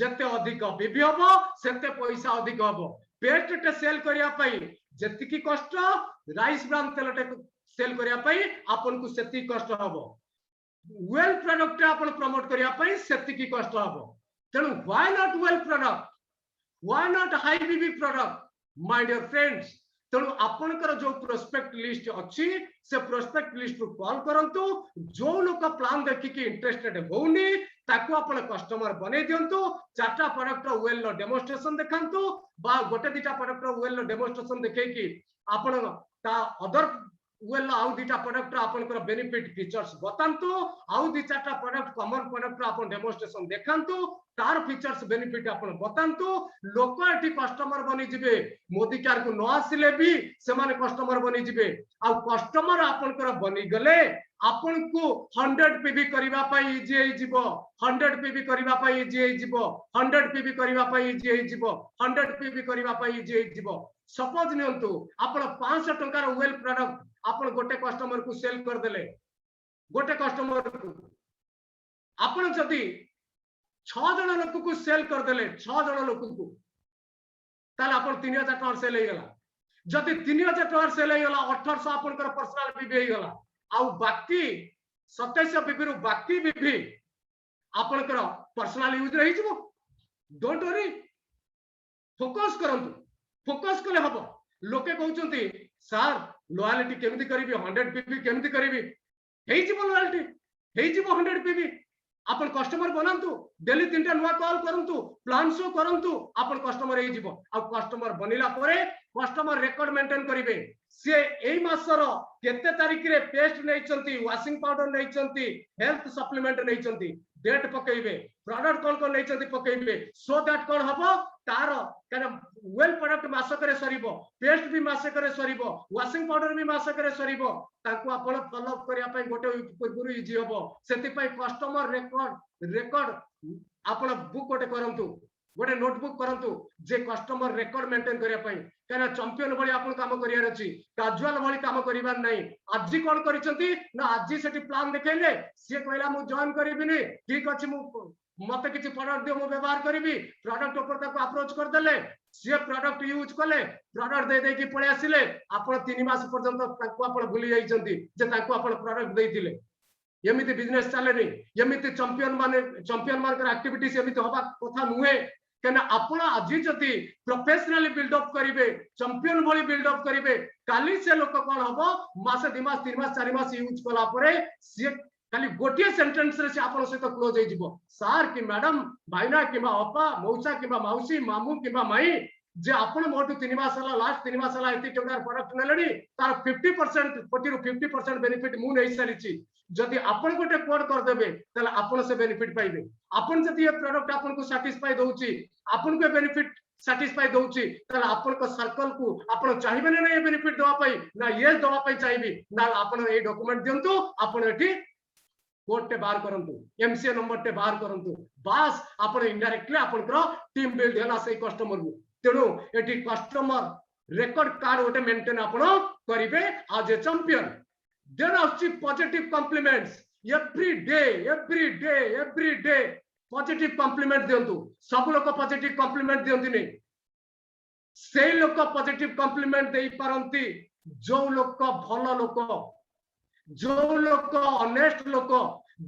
जते अधिक बीबी हबो सेते पैसा अधिक हबो पेस्ट टे सेल करिया पई जतिकी कष्ट राइस ब्राउन तेल टे सेल करिया पई आपन को सेति कष्ट हबो वेल प्रोडक्ट आपण प्रमोट करिया पई सेति की कष्ट हबो तेनु why not well product why not high BB product my dear friends तेणु आपनकर जो प्रोस्पेक्ट लिस्ट अच्छी से प्रोस्पेक्ट लिस्ट कॉल करंतु जो लोक प्लान देखिकी इंटरेस्टेड होउनी ताकू आपण कस्टमर बने दियंतु चारटा प्रोडक्ट वेल नो डेमोन्स्ट्रेशन देखांतु बा गोटे दिटा प्रोडक्ट वेल नो डेमोन्स्ट्रेशन देखेकी आपण ता अदर वेल आउ दिटा प्रोडक्ट आपनकर बेनिफिट फीचर्स बतांतु आउ दि चारटा प्रोडक्ट कॉमन प्रोडक्ट आपण डेमोन्स्ट्रेशन देखांतु तार फीचर्स बेनिफिट आपण बतांतु लोक एठी कस्टमर बनी जिवे मोदी कार को न आसिले भी से माने कस्टमर बनी जिवे आ कस्टमर आपनकर बनी गले आपन को 100 पीवी करिवा पई इजी हे जिवो 100 पीवी करिवा पई इजी हे जिवो 100 पीवी करिवा पई इजी हे जिवो 100 पीवी करिवा पई इजी हे जिवो सपोज नियंतु आपण 500 टंका रो वेल प्रोडक्ट आपण गोटे कस्टमर को सेल कर देले गोटे कस्टमर को आपण जदी 6 जण लोक को सेल कर देले 6 जण लोक को ताले आपण 3000 टका सेल हे गेला जदी 3000 टका सेल हे गेला 1800 आपनकर पर्सनल बीबी हे गेला आ बाकी 2700 बीबी रो बाकी बीबी आपनकर पर्सनल यूज रही जबो डोंट वरी फोकस करंतु फोकस कले हबो लोके कहउचंती सर लॉयल्टी केमिति करिवि 100 पीवी केमिति करिवि हेइ जिवो लॉयल्टी हेइ जिवो 100 पीवी अपन कस्टमर बनांतु डेली 3टा नुवा कॉल करंतु प्लान शो करंतु अपन कस्टमर हेइ जिवो आ कस्टमर बनिला परे कस्टमर रिकॉर्ड मेंटेन करिवे से एई मासर केते तारिख रे पेस्ट नैचंती वाशिंग पाउडर नैचंती हेल्थ सप्लीमेंट नैचंती डेट पकेइबे प्रोडक्ट कोन नैचंती पकेइबे सो दैट कोन हबो तार काना वेल प्रोडक्ट मासकरे सरीबो पेस्ट भी मासकरे सरीबो वाशिंग पाउडर भी मासकरे सरीबो ताकू आपण फॉलो अप करिया पई गोटे पूर्व इजी हबो सेति पई कस्टमर रिकॉर्ड आपण बुक गोटे करंतु गोटे नोटबुक करंतु जे कस्टमर रिकॉर्ड मेंटेन करिया पई काना चैंपियन भली आपण काम करिया अछि कैजुअल भली काम करिबार नै आजि कोन करिसंती ना आजि सेठी प्लान देखैले से कहला मु जॉइन करिबिनी ठीक अछि मु मते किछि प्रोडक्ट दियो मु व्यवहार करिवि प्रोडक्ट ऊपर ताको अप्रोच कर देले से प्रोडक्ट यूज कले प्रोडक्ट दे दे की पळे आसिले आपण 3 मास पर्यंत ताको आपण भूली जाइछंती जे ताको आपण प्रोडक्ट देइथिले एमिति बिजनेस चले नै एमिति चैंपियन मानकर एक्टिविटीज एमिति होबा कथा नुहे केना आपण आजि जति प्रोफेशनली बिल्ड अप करिवे चैंपियन भली बिल्ड अप करिवे काली से लोक कोन हबो मास 2 मास 3 मास 4 मास यूज कला परे से खाली गोटे सेंटेंस रे से आपण सहित क्लोज हे जिवो सर कि मैडम भाईना किबा अपा मौसा किबा माउसी मामू किबा माई जे आपण मोटू 3 मास हला लास्ट 3 मास हला एति टंकार प्रोडक्ट नेलडी तार 50% 40 ରୁ 50% बेनिफिट मु नै सारिची जदि आपण गोटे कोड कर देबे तले आपण से बेनिफिट पाइबे आपण जदि ये प्रोडक्ट आपण को सैटिस्फाई दोउची आपण को बेनिफिट सैटिस्फाई दोउची तले आपण को सर्कल को आपण चाहिबे नै ये बेनिफिट दवा पई ना ये दवा पई चाहिबी ना आपण ए डॉक्यूमेंट दियंतु आपण एठी कोड टे बाहर करंतु एमसीए नंबर टे बाहर करंतु बास आपण इनडायरेक्टली आपनकर टीम बिल्ड होला से कस्टमर को तेणु एठी कस्टमर रेकॉर्ड कार्ड ओटे मेंटेन आपण करिवे आज ए चैंपियन देन आछि positive compliments every day positive compliment दियंतु सब लोक पॉजिटिव कॉम्प्लीमेंट दियंती नै से लोक पॉजिटिव कॉम्प्लीमेंट देई पारंती जो लोक भलो लोक जो लोक ऑनेस्ट लोक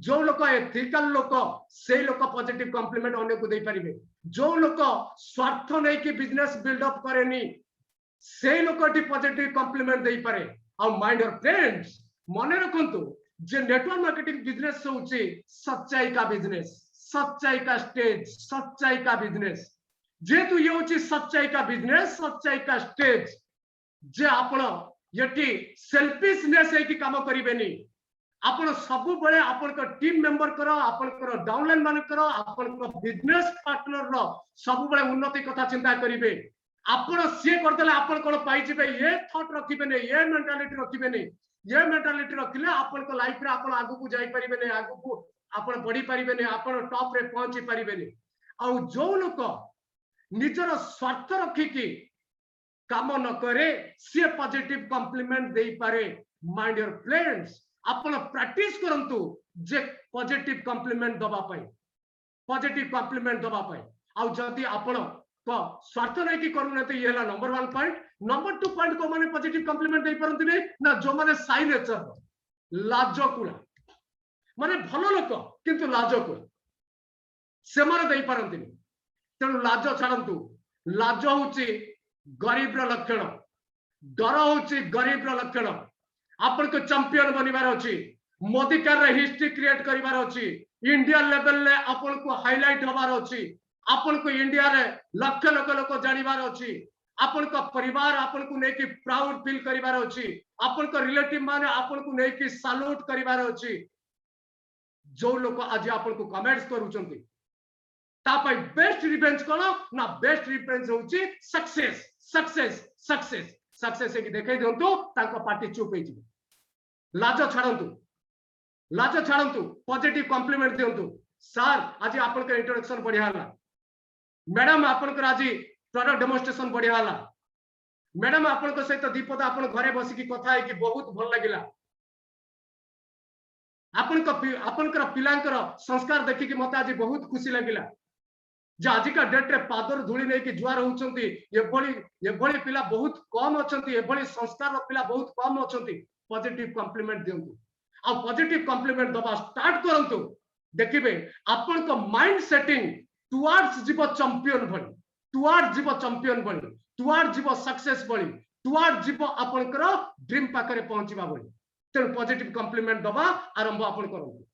जो लोक एथिकल लोक से लोक पॉजिटिव कॉम्प्लीमेंट अन्य को दे परिबे जो लोक स्वार्थ नै कि बिजनेस बिल्ड अप करेनी से लोक टी पॉजिटिव कॉम्प्लीमेंट दे पारे और माय डियर फ्रेंड्स मने रखंतु जे नेटवर्क मार्केटिंग बिजनेस होची सच्चाई का बिजनेस सच्चाई का स्टेज सच्चाई का बिजनेस जेतु ये होची सच्चाई का बिजनेस सच्चाई का स्टेज जे आपण यटी सेल्फिशनेस है कि काम करिबेनी आपण सब बळे आपण का टीम मेंबर करो आपण कर डाउनलाइन मान करो आपण का बिजनेस पार्टनर रो सब बळे उन्नति कथा चिंता करिवे आपण से करदेला आपण कोन पाइ जिवे ये थॉट रखिबे नै ये मेंटालिटी रखिबे नै ये मेंटालिटी रखिले आपण को लाइफ रे आपण आगु को जाई परिबे नै आगु को आपण बढ़ी पारिबेनी आपण टॉप रे पहुंची पारिबेनी आउ जो लोक निजर स्वार्थ रखिकी काम न करे सी पॉजिटिव कॉम्प्लीमेंट दे पारे माय डियर फ्रेंड्स आपण प्रैक्टिस करंतु जे पॉजिटिव कॉम्प्लीमेंट दबा पाई पॉजिटिव कॉम्प्लीमेंट दबा पाई आउ जदी आपण को स्वार्थ नै की करूनते ये हला नंबर 1 पॉइंट नंबर 2 पॉइंट को माने पॉजिटिव कॉम्प्लीमेंट दे परंतु नै ना जो माने साई नेचर लाजकुला माने भलो लोक किंतु लाजकुला से माने दे परंतु तेणु लाज छाड़ंतु लाज होची गरीब रो लक्षण डर होची गरीब रो लक्षण आपण को चैंपियन बनिबार अछि मोदिकार रे हिस्ट्री क्रिएट करिबार अछि इंडिया लेवल ले आपण को हाईलाइट होबार अछि आपण को इंडिया रे लाख लाख लोक जानिबार अछि आपण को परिवार आपण को नेकी प्राउड फील करिबार अछि आपण को रिलेटिव माने आपण को नेकी सैल्यूट करिबार अछि जो लोक आज आपण को कमेंट्स करूचंती तापाई बेस्ट रिवेंज कोन ना बेस्ट रिवेंज होची सक्सेस सक्सेस सक्सेस सक्सेस के देखाई दियंतु ताको पार्टी चुप होई जिवो लाज छाड़ंतु पॉजिटिव कॉम्प्लीमेंट दियंतु सर आज आपन के इंट्रोडक्शन बढ़िया हला मैडम आपन को आज प्रोडक्ट डेमोन्स्ट्रेशन बढ़िया हला मैडम आपन को सहित दीपद आपन घरे बसी की कथा है कि बहुत भल लागिला आपन को पिलांकर संस्कार देखि कि मते आज बहुत खुशी लागिला जे आजिका डेट रे पादर धूली नहीं कि जुआर होउचंती ये बड़ी पिला बहुत कम अछंती ये बड़ी संस्कार पिला बहुत कम अछंती पॉजिटिव कॉम्प्लीमेंट दियंतु आ पॉजिटिव कॉम्प्लीमेंट दबा स्टार्ट करंतु देखिबे आपन को माइंड सेटिंग टुवर्ड्स जीव चैंपियन भली टुवर्ड्स जीव चैंपियन भली टुवर्ड्स जीव सक्सेस भली टुवर्ड्स जीव आपन कर ड्रीम पाकरे पहुंचीबा भली तेन पॉजिटिव कॉम्प्लीमेंट दबा आरंभ आपन करंतु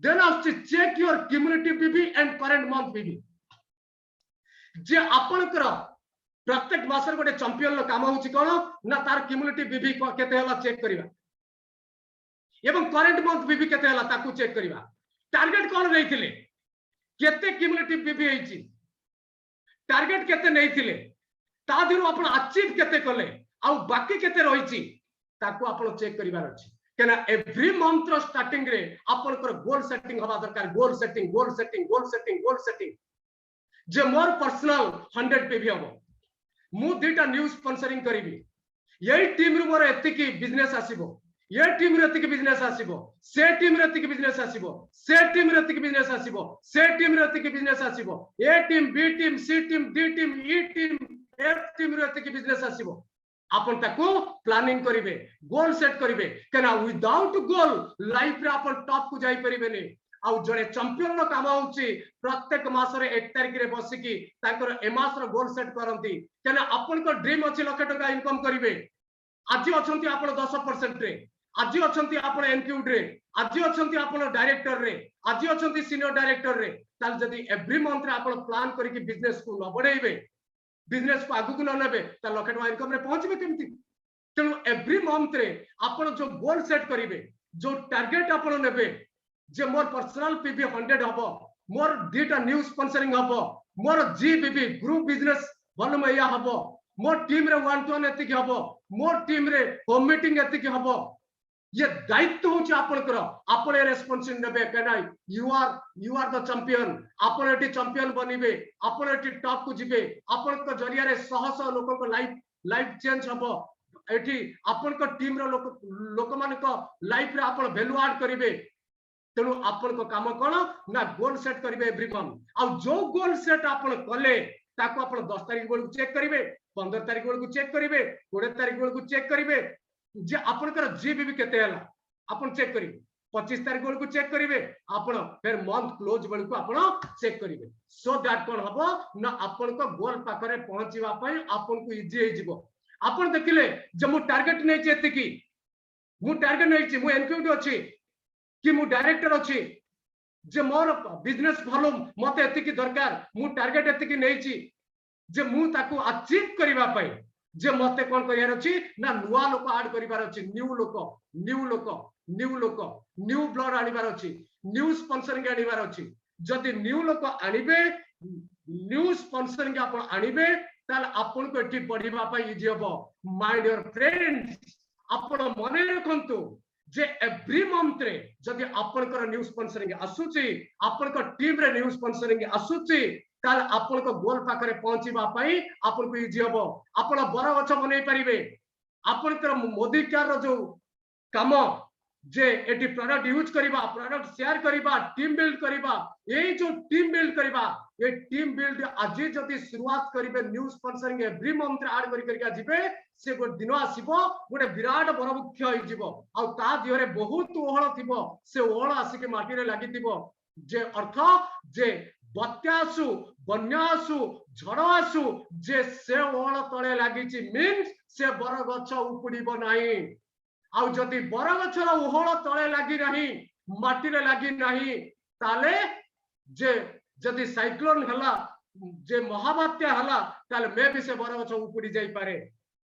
then out check your cumulative BB and current month BB जे आपन कर प्रत्येक मासर गोटे चैंपियन लो काम होची कोन ना तार क्यूमुलेटिव बीबी केते हला चेक करिवा एवं करंट मंथ बीबी केते हला ताकू चेक करिवा टारगेट कोन रहिथिले केते क्यूमुलेटिव बीबी हेची टारगेट केते नैथिले ता दिरु आपण अचीव केते कले आ बाकी केते रहिची ताकू आपण चेक करिवार अछि केना एवरी मंथ रो स्टार्टिंग रे आपण कर गोल सेटिंग हवा दरकार goal setting goal setting goal setting goal setting जे मोर पर्सनल 100 पीवी हबो मु दुटा न्यूज स्पॉन्सरिंग करिवि यही टीम रो मोर एति की बिजनेस आसीबो ये टीम रे एति की बिजनेस आसीबो से टीम रे एति की बिजनेस आसीबो से टीम रे एति की बिजनेस आसीबो से टीम रे एति की बिजनेस आसीबो ए टीम बी टीम सी टीम डी टीम ई टीम एफ टीम रे एति की बिजनेस आसीबो आपण ताको प्लानिंग करिवे गोल सेट करिवे केना विदाउट गोल लाइफ रे आपण टॉप को जाई परिबेनी आउ जड़े चैंपियन नो काम होची प्रत्येक मास रे 1 तारिख रे बसी की ताकर ए मास रो गोल सेट करंती केना आपण को ड्रीम अछि लाख टका इनकम करिवे आज अछंती आपण 10% रे आज अछंती आपण एनक्यूड रे आज अछंती आपण डायरेक्टर रे आज अछंती सीनियर डायरेक्टर रे ताल जदी एवरी मंथ रे आपण प्लान करी की बिजनेस को न बढ़ाइबे बिजनेस को आगु को न नेबे ता लाख टका इनकम रे पहुंचबे केमती तेनु एवरी मंथ रे आपण जो गोल सेट करिवे जो टारगेट आपण नेबे जे मोर पर्सनल पीबी 100 हबो मोर दुटा न्यूज स्पॉन्सरिंग हबो मोर जीबीबी ग्रुप बिजनेस वॉल्यूम या हबो मोर टीम रे 1 टू 1 एतिक हबो मोर टीम रे होम मीटिंग एतिक हबो ये दायित्व होची आपण कर आपण ए रिस्पांसिबिलिटी नेबे केना यू आर द चैंपियन आपण एटी चैंपियन बनिबे आपण एटी टॉप को जिबे आपण को जरिया रे सह सह लोक को लाइफ चेंज हबो एटी आपण को टीम रो लोक मान को लाइफ रे आपण वैल्यू ऐड करिवे तेणु आपण को काम कोन ना गोल सेट करिवे एवरी मंथ आ जो गोल सेट आपण कले ताको आपण 10 तारिख बेल चेक करिवे 15 तारिख बेल चेक करिवे 20 तारिख बेल चेक करिवे जे आपण कर जीबीबी केते हला आपण चेक करिवे 25 तारिख बेल चेक करिवे आपण फिर मंथ क्लोज बेल को आपण चेक करिवे सो दैट कोन हबो ना आपण को गोल पाखरे पहुंचीवा पई आपण को इजी हे जिवो आपण देखिले जे मु टारगेट नै जेते की मु टारगेट नै छी मु एनक्यूडी अछि कि मु डायरेक्टर अछि जे मोर बिजनेस भलो मते एति की दरकार मु टारगेट एति की नै छी जे मु ताको अचीव करिवा पई जे मते कोन करियार अछि ना नुवा लोक ऐड करिवार अछि न्यू ब्लड आनिबार अछि न्यू स्पॉन्सरिंग आनिबार अछि जदि न्यू लोक आनिबे न्यू स्पॉन्सरिंग आपण आनिबे ताल आपण को एटी बढ़िबा पई इजी हबो माय डियर फ्रेंड्स आपण मने रखंतु जे एवरी मंथ रे जदि आपनकर न्यूज स्पॉन्सरिंग आसुची आपनकर टीम रे न्यूज स्पॉन्सरिंग आसुची ताल आपनको गोल पाखरे पहुंचीबा पई आपनको इजी हबो आपण बर गछ बनै परिबे आपनकर मोदी केयर रो जो काम जे एटी प्रोडक्ट यूज करिबा प्रोडक्ट शेयर करिबा टीम बिल्ड करिबा ए जो टीम बिल्ड करिबा ये टीम बिल्ड आज जदि शुरुआत करिबे न्यूज स्पॉन्सरिंग एवरी मंथ रे ऐड करिका जिबे से गो दिन आसीबो गोटे विराट बरमुख्य होई जिवो आ ता दिहरे बहुत ओहळ थिबो से ओहळ आसी के माटी रे लागि थिबो जे अर्थ जे बत्यासु बन्यासु झड़ आसु जे से ओहळ तळे लागिची मीन्स से बर गछ उपुडीबो नाही आउ जदि बर गछर ओहळ तळे लागि नाही माटी रे लागि नाही ताले जे जदि साइक्लोन हला जे महाबात्या हला ताले मे भी से बर गछ उपुडी जाई पारे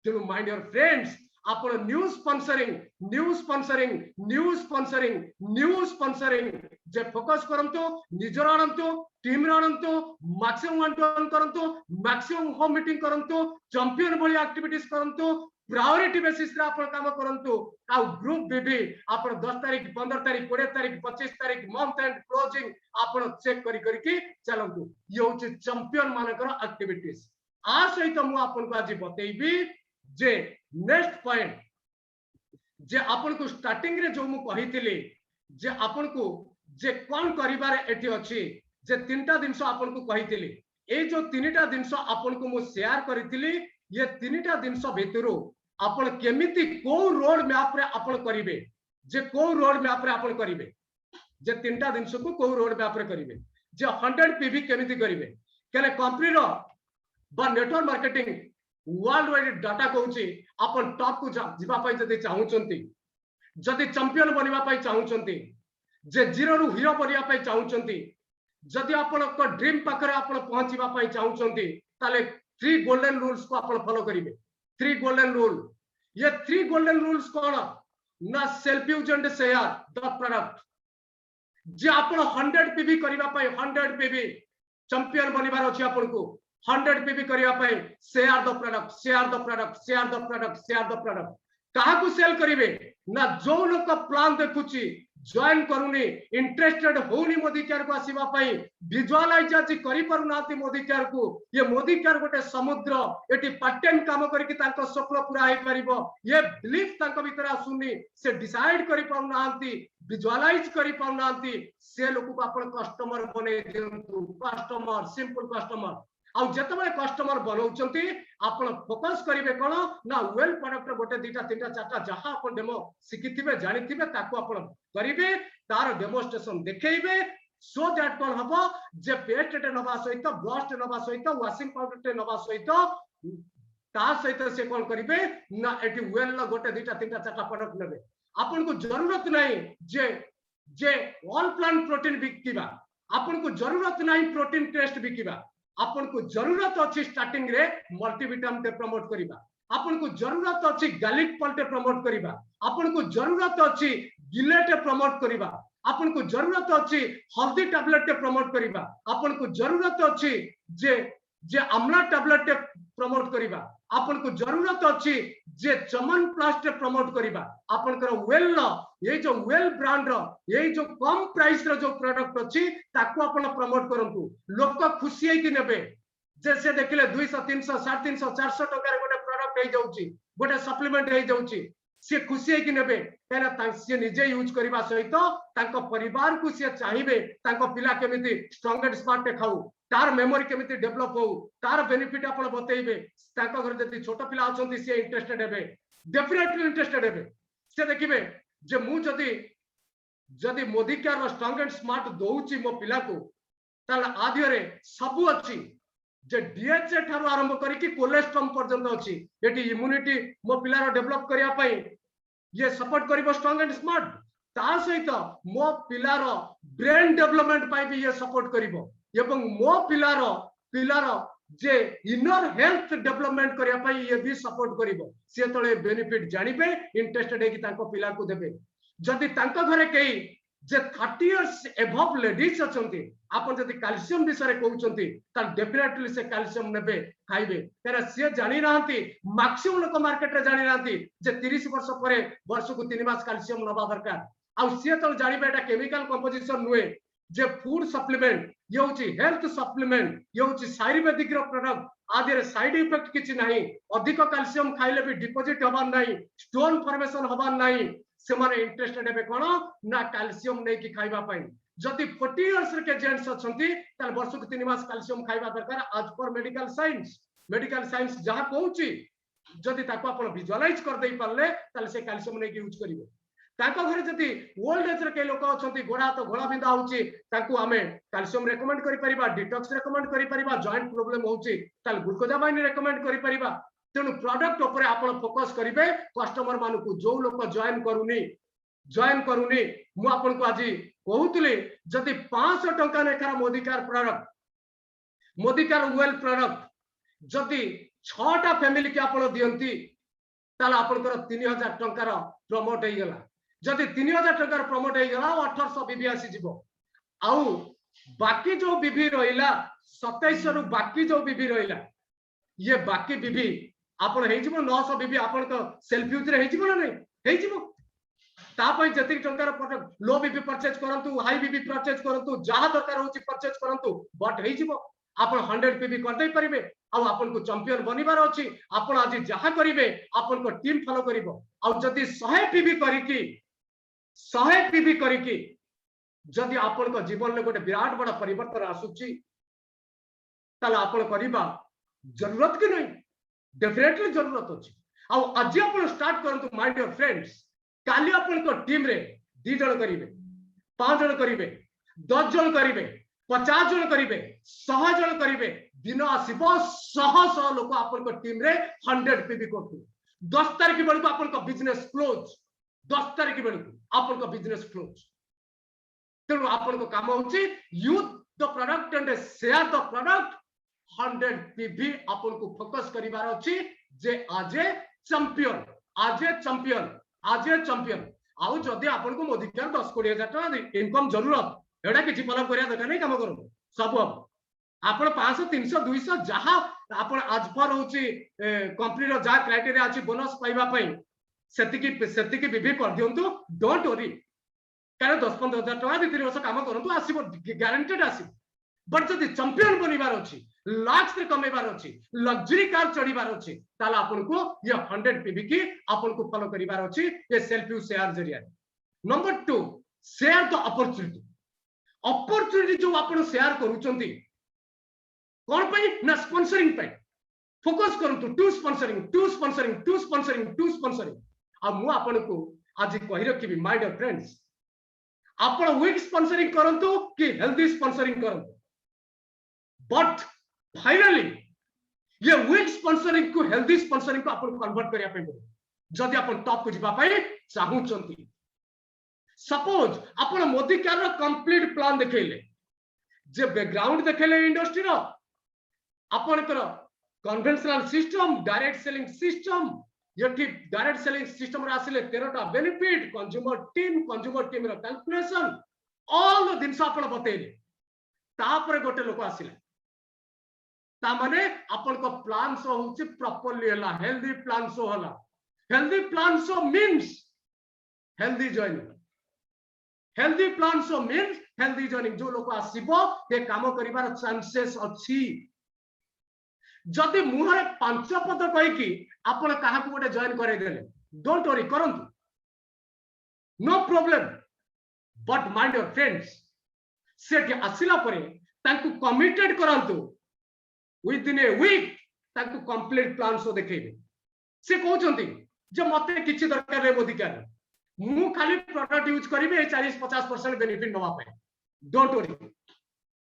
तेणु माइंड योर फ्रेंड्स आपण न्यूज स्पॉन्सरिंग जे फोकस करंतो निजर आणंतो टीम रे आणंतो मैक्सिमम वन करंतो मैक्सिमम होम मीटिंग करंतो चैंपियन भली एक्टिविटीज करंतो प्रायोरिटी बेसिस रे आपण काम करंतो आ ग्रुप बीबी आपण 10 तारीख 15 तारीख 20 तारीख 25 तारीख मंथ एंड क्लोजिंग आपण चेक करी चलंतु ये होची चैंपियन मानकर एक्टिविटीज आ सहित मु आपण को आज बतेइबी जे नेक्स्ट पॉइंट जे आपण को स्टार्टिंग रे जो मु कहितली जे आपण को जे कोन करिबार एठी अछि जे तीनटा दिनस आपण को कहितली ए जो तीनटा दिनस आपण को मु शेयर करितली ये तीनटा दिनस भितरु आपण केमिति को रोड मैप रे आपण करिवे जे को रोड मैप रे आपण करिवे जे तीनटा दिनस को को रोड मैप रे करिवे जे 100 पीवी केमिति करिवे केले कंपनी रो बा network marketing world wide data कहूची आपण टॉप को जीवा पाई जदि चाहूचंती जदि चैंपियन बनिबा पाई चाहूचंती जे जीरो रु हीरो बनिबा पाई चाहूचंती जदि आपण को ड्रीम पाखरे आपण पहुंचीबा पाई चाहूचंती ताले 3 गोल्डन रूल्स को आपण फॉलो करिवे 3 गोल्डन रूल ये 3 गोल्डन रूल्स कोन ना self use and share the product जे आपण 100 पीवी करिबा पाई 100 पीवी चैंपियन बनिबार अछि आपण को 100 पीवी करिया पाई शेयर द प्रोडक्ट काहा को सेल करिवे ना जो लोक प्लान देखुची जॉइन करूनी इंटरेस्टेड होनी मोदी केयर को आसीबा पाई विजुअलाइज आज करि पारु नाती मोदी केयर को ये मोदी केयर गोटे समुद्र एटी पार्ट टाइम काम करके तांको स्वप्न पूरा हे परिबो ये बिलीफ तांको भीतर आसुनी से डिसाइड करि पारु नाती विजुअलाइज करि पारु नाती से लोक को आपण कस्टमर बने दियंतु कस्टमर सिंपल कस्टमर आ जतबे कस्टमर बनौचंती आपण फोकस करिवे कोन ना वेल प्रोडक्ट गोटे दीटा तीनटा चारटा जहां आपण डेमो सिखिथिबे जानिथिबे ताको आपण करिवे तार डेमोन्स्ट्रेशन देखैबे सो दैट कोन हबो जे पेस्ट टे नबा सहित ब्रश टे नबा सहित वाशिंग पाउडर टे नबा सहित ता सहित से कोन करिवे ना एटी वेल गोटे दीटा तीनटा चारटा प्रोडक्ट नेबे आपण को जरूरत नहीं जे ऑल प्लांट प्रोटीन बिकिबा आपण को जरूरत नहीं प्रोटीन टेस्ट बिकिबा आपण को जरूरत अछि स्टार्टिंग रे मल्टीविटामिन ते प्रमोट करिबा आपण को जरूरत अछि गार्लिक पॉल ते प्रमोट करिबा आपण को जरूरत अछि गिलेट ते प्रमोट करिबा आपण को जरूरत अछि हल्दी टैबलेट ते प्रमोट करिबा आपण को जरूरत अछि जे आमला टैबलेट ते प्रमोट करिबा आपण को जरूरत अछि जे चमन प्लस ते प्रमोट करिबा आपण कर वेल ये जो वेल ब्रांड रो ये जो कम प्राइस रो जो प्रोडक्ट अछि ताको आपण प्रमोट करंतु लोक खुशी है कि नेबे जैसे देखले 200 300 350 400 टका रे गोटे प्रोडक्ट हे जाउची गोटे सप्लीमेंट हे जाउची से खुशी है कि नेबे तेना से निजे यूज करबा सहित तांको परिवार को से चाहिबे तांको पिला केमिति स्ट्रांग एंड स्मार्ट ते खाऊ तार मेमोरी केमिति डेवलप हो तार बेनिफिट आपण बतेइबे तांको घर जति छोट पिला अछंती से इंटरेस्टेड हेबे डेफिनेटली इंटरेस्टेड हेबे से देखिबे जे मु जदि Modicare strong and smart दउची मो पिला को ताल आदिरे सबु अछि जे डीएचए ठारो आरंभ करी कि कोलेस्ट्रॉम पर्यंत अछि एटी इम्यूनिटी मो पिला रो डेवलप करिया पई ये सपोर्ट करिवो स्ट्रांग एंड स्मार्ट ता सहित मो पिला रो ब्रेन डेवलपमेंट पाई भी ये सपोर्ट करिवो एवं मो पिला रो जे इनर हेल्थ डेवलपमेंट करिया पई ये भी सपोर्ट करिवो से तळे बेनिफिट जानिबे इंटरेस्टेड है कि तांको पिला को देबे जदि तांको घरे केई जे 30 इयर्स एबव लेडीज अछंती आपन जदि कैल्शियम विषय कहउचंती त डेफिनेटली से कैल्शियम नेबे खाइबे तेरा से जानि रहंती मैक्सिमम लोक मार्केट रे जानि रहंती जे 30 वर्ष परे वर्ष को 3 मास कैल्शियम नबा दरकार आ से तो जानिबे एटा केमिकल कंपोजिशन नुए जे फूड सप्लीमेंट ये होची हेल्थ सप्लीमेंट ये होची आयुर्वेदिक रो प्रोडक्ट आदि साइड इफेक्ट किछि नाही अधिक कैल्शियम खाइले भी डिपोजिट हबार नाही स्टोन फॉर्मेशन हबार नाही से माने इंटरेस्टेड हेबे कोन ना कैल्शियम नै कि खाइबा पई जदि 40 इयर्स के जेंट्स अछंती त वर्ष को 3 मास कैल्शियम खाइबा दरकार आज पर मेडिकल साइंस जहा कहउची जदि ताको आपण विजुअलाइज कर देई पारले त से कैल्शियम नै कि यूज करिवे ताको घरे जदि ओल्ड एज रे के लोक अछंती गोडा तो घोड़ा बिंदा होची ताको हमें कैल्शियम रेकमेंड करि परिबा डिटॉक्स रेकमेंड करि परिबा जॉइंट प्रॉब्लम होची त ग्लूकोजामाइन रेकमेंड करि परिबा तेनु प्रोडक्ट ऊपर आपण फोकस करिवे कस्टमर मानकू जो लोक जॉइन करूनी मु आपन को आज कहूतले जदि 500 टंका लेखार मोदिकार वेल प्रोडक्ट जदि 6टा फैमिली के आपण दियंती ताला आपण कर 3000 टंकार प्रमोट हे गेला जदि 3000 टंकार प्रमोट हे गेला 1800 बीबी आसी जिवो आउ बाकी जो बीबी रहिला 2700 रु बाकी जो बीबी रहिला ये बाकी बीबी आपण हे जिवो 900 बीबी आपण को सेल्फ यूज रे हे जिवो ना नहीं हे जिवो तापई जति टंकार प्रोडक्ट लो बीबी परचेज करंतु हाई बीबी परचेज करंतु जहा दरकार होची परचेज करंतु बट हे जिवो आपण 100 बीबी कर दे परिबे आ आपण को चैंपियन बनिबार अछि आपण आज जहा करिवे आपण को टीम फॉलो करिवो आ जति 100 बीबी करिकी जदि आपण को जीवन में गोटे विराट बड़ा परिवर्तन आसुची ताला आपण करिबा जरूरत कि नहीं डेफिनेटली जरूरत अछि आ आज आपण स्टार्ट करंतु माय डियर फ्रेंड्स काली अपन को टीम रे 2 जन करिवे 5 जन करिवे 10 जन करिवे 50 जन करिवे 100 जन करिवे दिन आसीबो 100 लोक अपन को टीम रे 100 पीबी करथु 10 तारिख बेलको अपन को बिजनेस क्लोज 10 तारिख बेलको अपन को बिजनेस क्लोज तेनु अपन को काम होची use the product and share the product 100 PB अपन को फोकस करिवार अछि जे आज चैंपियन आउ जदि आपन को मोदिकार 10-20,000 टका इनकम जरूरत एडा किछि फॉलो करिया दरकार नै काम करू सब आपन 500 300 200 जहा आपन आज पर होची कंपनी रो जा क्राइटेरिया अछि बोनस पाइबा पई सेतिकी विभि कर दियंतु डोंट वरी कारण 10-15,000 टका 2-3 वर्ष काम करंतु आसीबो गारंटेड आसीबो बट जदि चैंपियन बनिबार अछि लाक्स रे कमेबार अछि लग्जरी कार चढ़ीबार अछि ताला आपन को ये 100 पीबी की आपन को फॉलो करिबार अछि ये सेल्फ यूज शेयर जरिया नंबर 2 शेयर द अपॉर्चुनिटी जो आपन शेयर करूचंती कोन पई ना स्पॉन्सरिंग पई फोकस करंतु टू स्पॉन्सरिंग आ मु आपन को आज कहि रखिबी माय डियर फ्रेंड्स आपन वीक स्पॉन्सरिंग करंतु कि हेल्दी स्पॉन्सरिंग करंतु बट फाइनली ये वीक स्पॉन्सरिंग को हेल्दी स्पॉन्सरिंग को आपन कन्वर्ट करिया पे जदि आपन टॉप को जिबा पई चाहूचंती सपोज आपन मोदी कार रो कंप्लीट प्लान देखैले जे बैकग्राउंड देखैले इंडस्ट्री रो आपन कर conventional system direct selling system यठी डायरेक्ट सेलिंग सिस्टम रे आसिले 13टा बेनिफिट कंज्यूमर टीम रो कैलकुलेशन ऑल द दिनस आपन बतेले तापर गोटे लोक आसिले ता माने अपन को प्लान सो होची प्रॉपर्ली हला healthy plan so means healthy joining जो लोक आसीबो ते काम करिवार चांसेस अछि जदि मुहरे 5 पद कहि कि आपण काहा को गोटे जॉइन करे देले डोंट वरी करंतु no problem but mind your friends से कि आसिला परे तांकु कमिटेड करंतु विद इन ए वीक तांकु कंप्लीट प्लान सो देखेबे से कहउचंती जे मते किछि दरकार रे मोदिकार मु खाली प्रोडक्ट यूज करिवे 40-50% बेनिफिट नवा पे डोंट वरी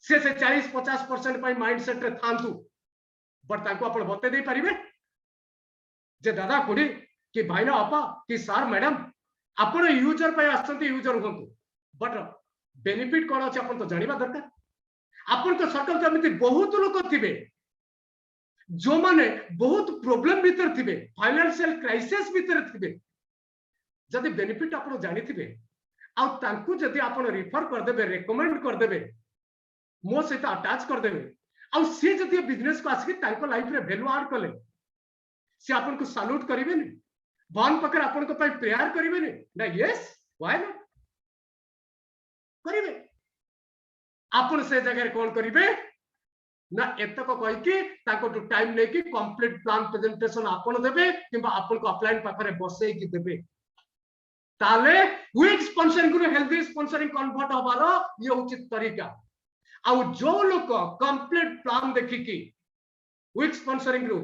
से 40-50% पई माइंडसेट रे थांतु बट तांको आपण बते दे परिबे जे दादा कोडी कि भाई ना आपा कि सर मैडम आपण यूजर पई आछंती यूजर होंतु बट बेनिफिट कोन अछि आपण तो जानिबा दरकार आपण तो सर्कल जमिति बहुत लोक थिबे जो माने बहुत प्रॉब्लम भीतर थिबे फाइनेंशियल क्राइसिस भीतर थिबे जदि बेनिफिट आपण जानि थिबे आ तांकु जदि आपण रिफर कर देबे रेकमेंड कर देबे मो सहित अटैच कर देबे आ सी जति बिजनेस को आसिक तांको लाइफ रे वैल्यू ऐड कले सी आपन को सैल्यूट करिवे नि भगवान पकर आपन को पई प्रेयर करिवे नि ना यस व्हाई नॉट करिवे आपन से जगह कोन करिवे ना एतक कहि कि ताको टू टाइम लेके कंप्लीट प्लान प्रेजेंटेशन आपन देबे किबा आपन को अपलाइन पाखरे बसै कि देबे ताले वीक स्पॉन्सरिंग को हेल्दी स्पॉन्सरिंग कन्वर्ट होबारो ये उचित तरीका आ जो लोक कंप्लीट प्लान देखि कि वीक स्पॉन्सरिंग रो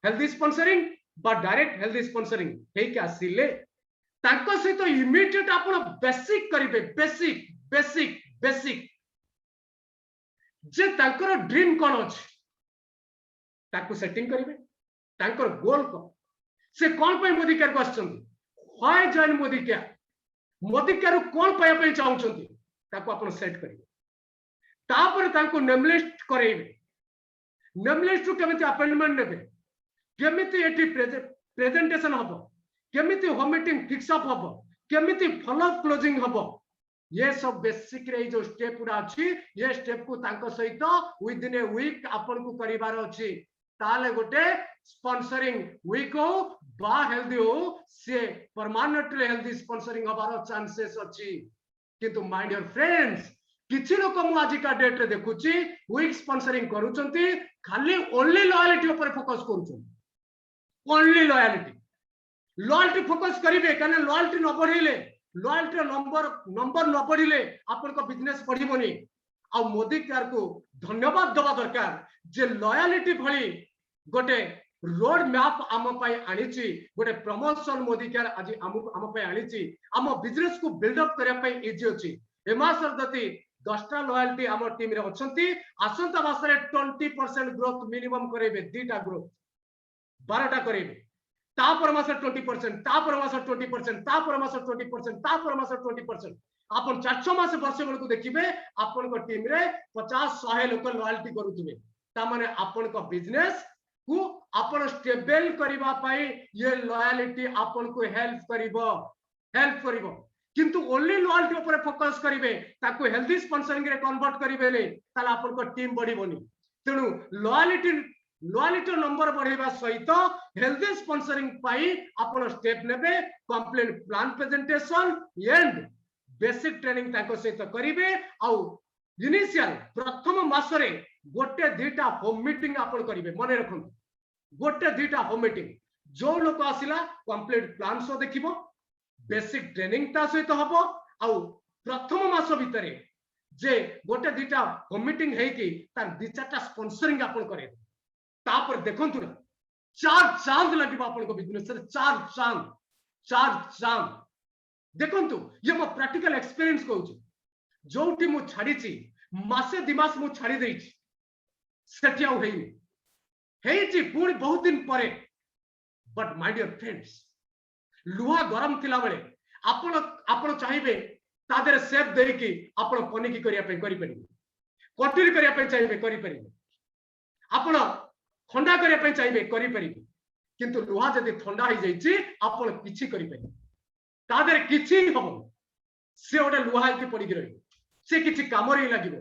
हेल्दी स्पॉन्सरिंग बा डायरेक्ट हेल्दी स्पॉन्सरिंग हे के आसीले ताको से तो इमीडिएट आपण बेसिक करिवे बेसिक बेसिक बेसिक जे तांकर ड्रीम कोन अछि ताको सेटिंग करिवे तांकर गोल को से कोन पय Modicare question why join Modicare कोन पाया पय चाहउछंती ताको आपण सेट करिवे तापर तांको नेम लिस्ट करेइबे नेम लिस्ट टू केमिति अपॉइंटमेंट नेबे केमिति एटी प्रेजेंटेशन हबो केमिति होम मीटिंग फिक्स अप हबो केमिति फॉलो अप क्लोजिंग हबो ये सब बेसिक रे जो स्टेप पूरा अछि ये स्टेप को तांको सहित विद इन ए वीक आपन को करिवार अछि ताले गोटे स्पॉन्सरिंग वीक हो बा हेल्दी हो से परमानेंटली हेल्दी स्पॉन्सरिंग हबार चांसेस अछि किंतु माय डियर फ्रेंड्स किछि लोक मु आज का डेट रे देखुची वीक स्पॉन्सरिंग करूचंती खाली ओनली लॉयल्टी ऊपर फोकस करूचंती ओनली लॉयल्टी फोकस करिवे काने लॉयल्टी न बढ़िले लॉयल्टी नंबर न बढ़िले आपन को बिजनेस बढ़िबोनी आ मोदी केयर को धन्यवाद दबा दरकार जे लॉयल्टी भली गोटे रोड मैप आम पाई आनीची गोटे प्रमोशन मोदी केयर आज आम पाई आनीची आम बिजनेस को बिल्डअप करिया पाई इजी अछि एमासर दति 10टा लॉयल्टी आम टीम रे अछंती आसंता मासरे 20% ग्रोथ मिनिमम करेबे दीटा ग्रोथ 12टा करेबे तापर मास 20% तापर मास 20% तापर मास 20% तापर मास 20% आपन 400 मास वर्ष बेल को देखिबे आपन को टीम रे 50-100 लोक लॉयल्टी करूथिबे ता माने आपन को बिजनेस को आपन स्टेबल करिबा पाई ये लॉयल्टी आपन को हेल्प करिवो किंतु ओनली लॉयल्टी ऊपर फोकस करिवे ताको हेल्दी स्पॉन्सरिंग रे कन्वर्ट करिवे ले ताला आपन को टीम बढ़िबोनी तेनु लॉयल्टी नंबर बढ़ेबा सहित हेल्दी स्पॉन्सरिंग पाई आपन स्टेप नेबे complete plan presentation and basic training ताको सहित करिवे आ इनिशियल प्रथम मास रे गोटे दीटा होम मीटिंग आपन करिवे मने रखन गोटे दीटा होम मीटिंग जो लोक आसिला कंप्लीट प्लान सो देखिबो बेसिक ट्रेनिंग ता सहित हबो आ प्रथम मास भितरे जे गोटे दीटा होम मीटिंग है कि तार दि चारटा स्पॉन्सरिंग आपन करे तापर देखंतु ना चार चांद लगिबा आपन को बिजनेस रे चार चांद देखंतु ये मो प्रैक्टिकल एक्सपीरियंस कहूची जोठी मु छाड़ी छी मासे दिमास मु छाड़ी देई छी सेठी आउ हेई छी पूरी बहुत दिन परे बट माय डियर फ्रेंड्स लुहा गरम थिला बेले आपण चाहिबे तादर सेफ देई कि आपण पनिकी करिया पे करि परिबे कटिर करिया पे चाहिबे करि परिबे आपण ठंडा करिया पे चाहिबे करि परिबे किंतु लुहा जदी ठंडा हो जाई छी आपण किछि करि परिबे तादर किछि हबो से ओडे लुहा के पड़ी रही से किछि काम रे लागिबो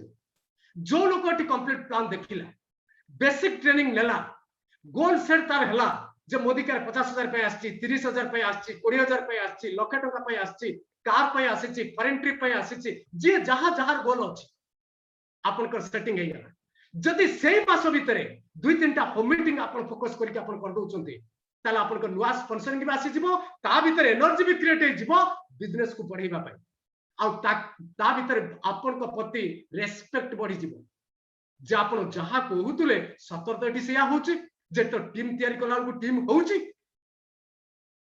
जो लोकटी कंप्लीट प्लान देखिला बेसिक ट्रेनिंग लेला गोल सेट तार हला जे मोदी केयर 50,000 पे आछि 30,000 पे आछि 20,000 पे आछि लाख टका पे आछि कार पे आछि फॉरेन ट्रिप पे आछि जे जहां गोल अछि आपन कर सेटिंग हेला जदी सेही मास भीतर 2-3टा होम मीटिंग आपन फोकस करके आपन कर दोचंती ताला आपन को नुआ स्पॉन्सरिंग भी आसी जिवो ता भीतर एनर्जी भी क्रिएट हे जिवो बिजनेस को बढ़ेबा पाई आ ता भीतर आपन को प्रति रेस्पेक्ट बढ़ी जिवो जे आपन जहां कहउतले सतर्कटी से या होची जे तो टीम तैयारी कला को टीम होउची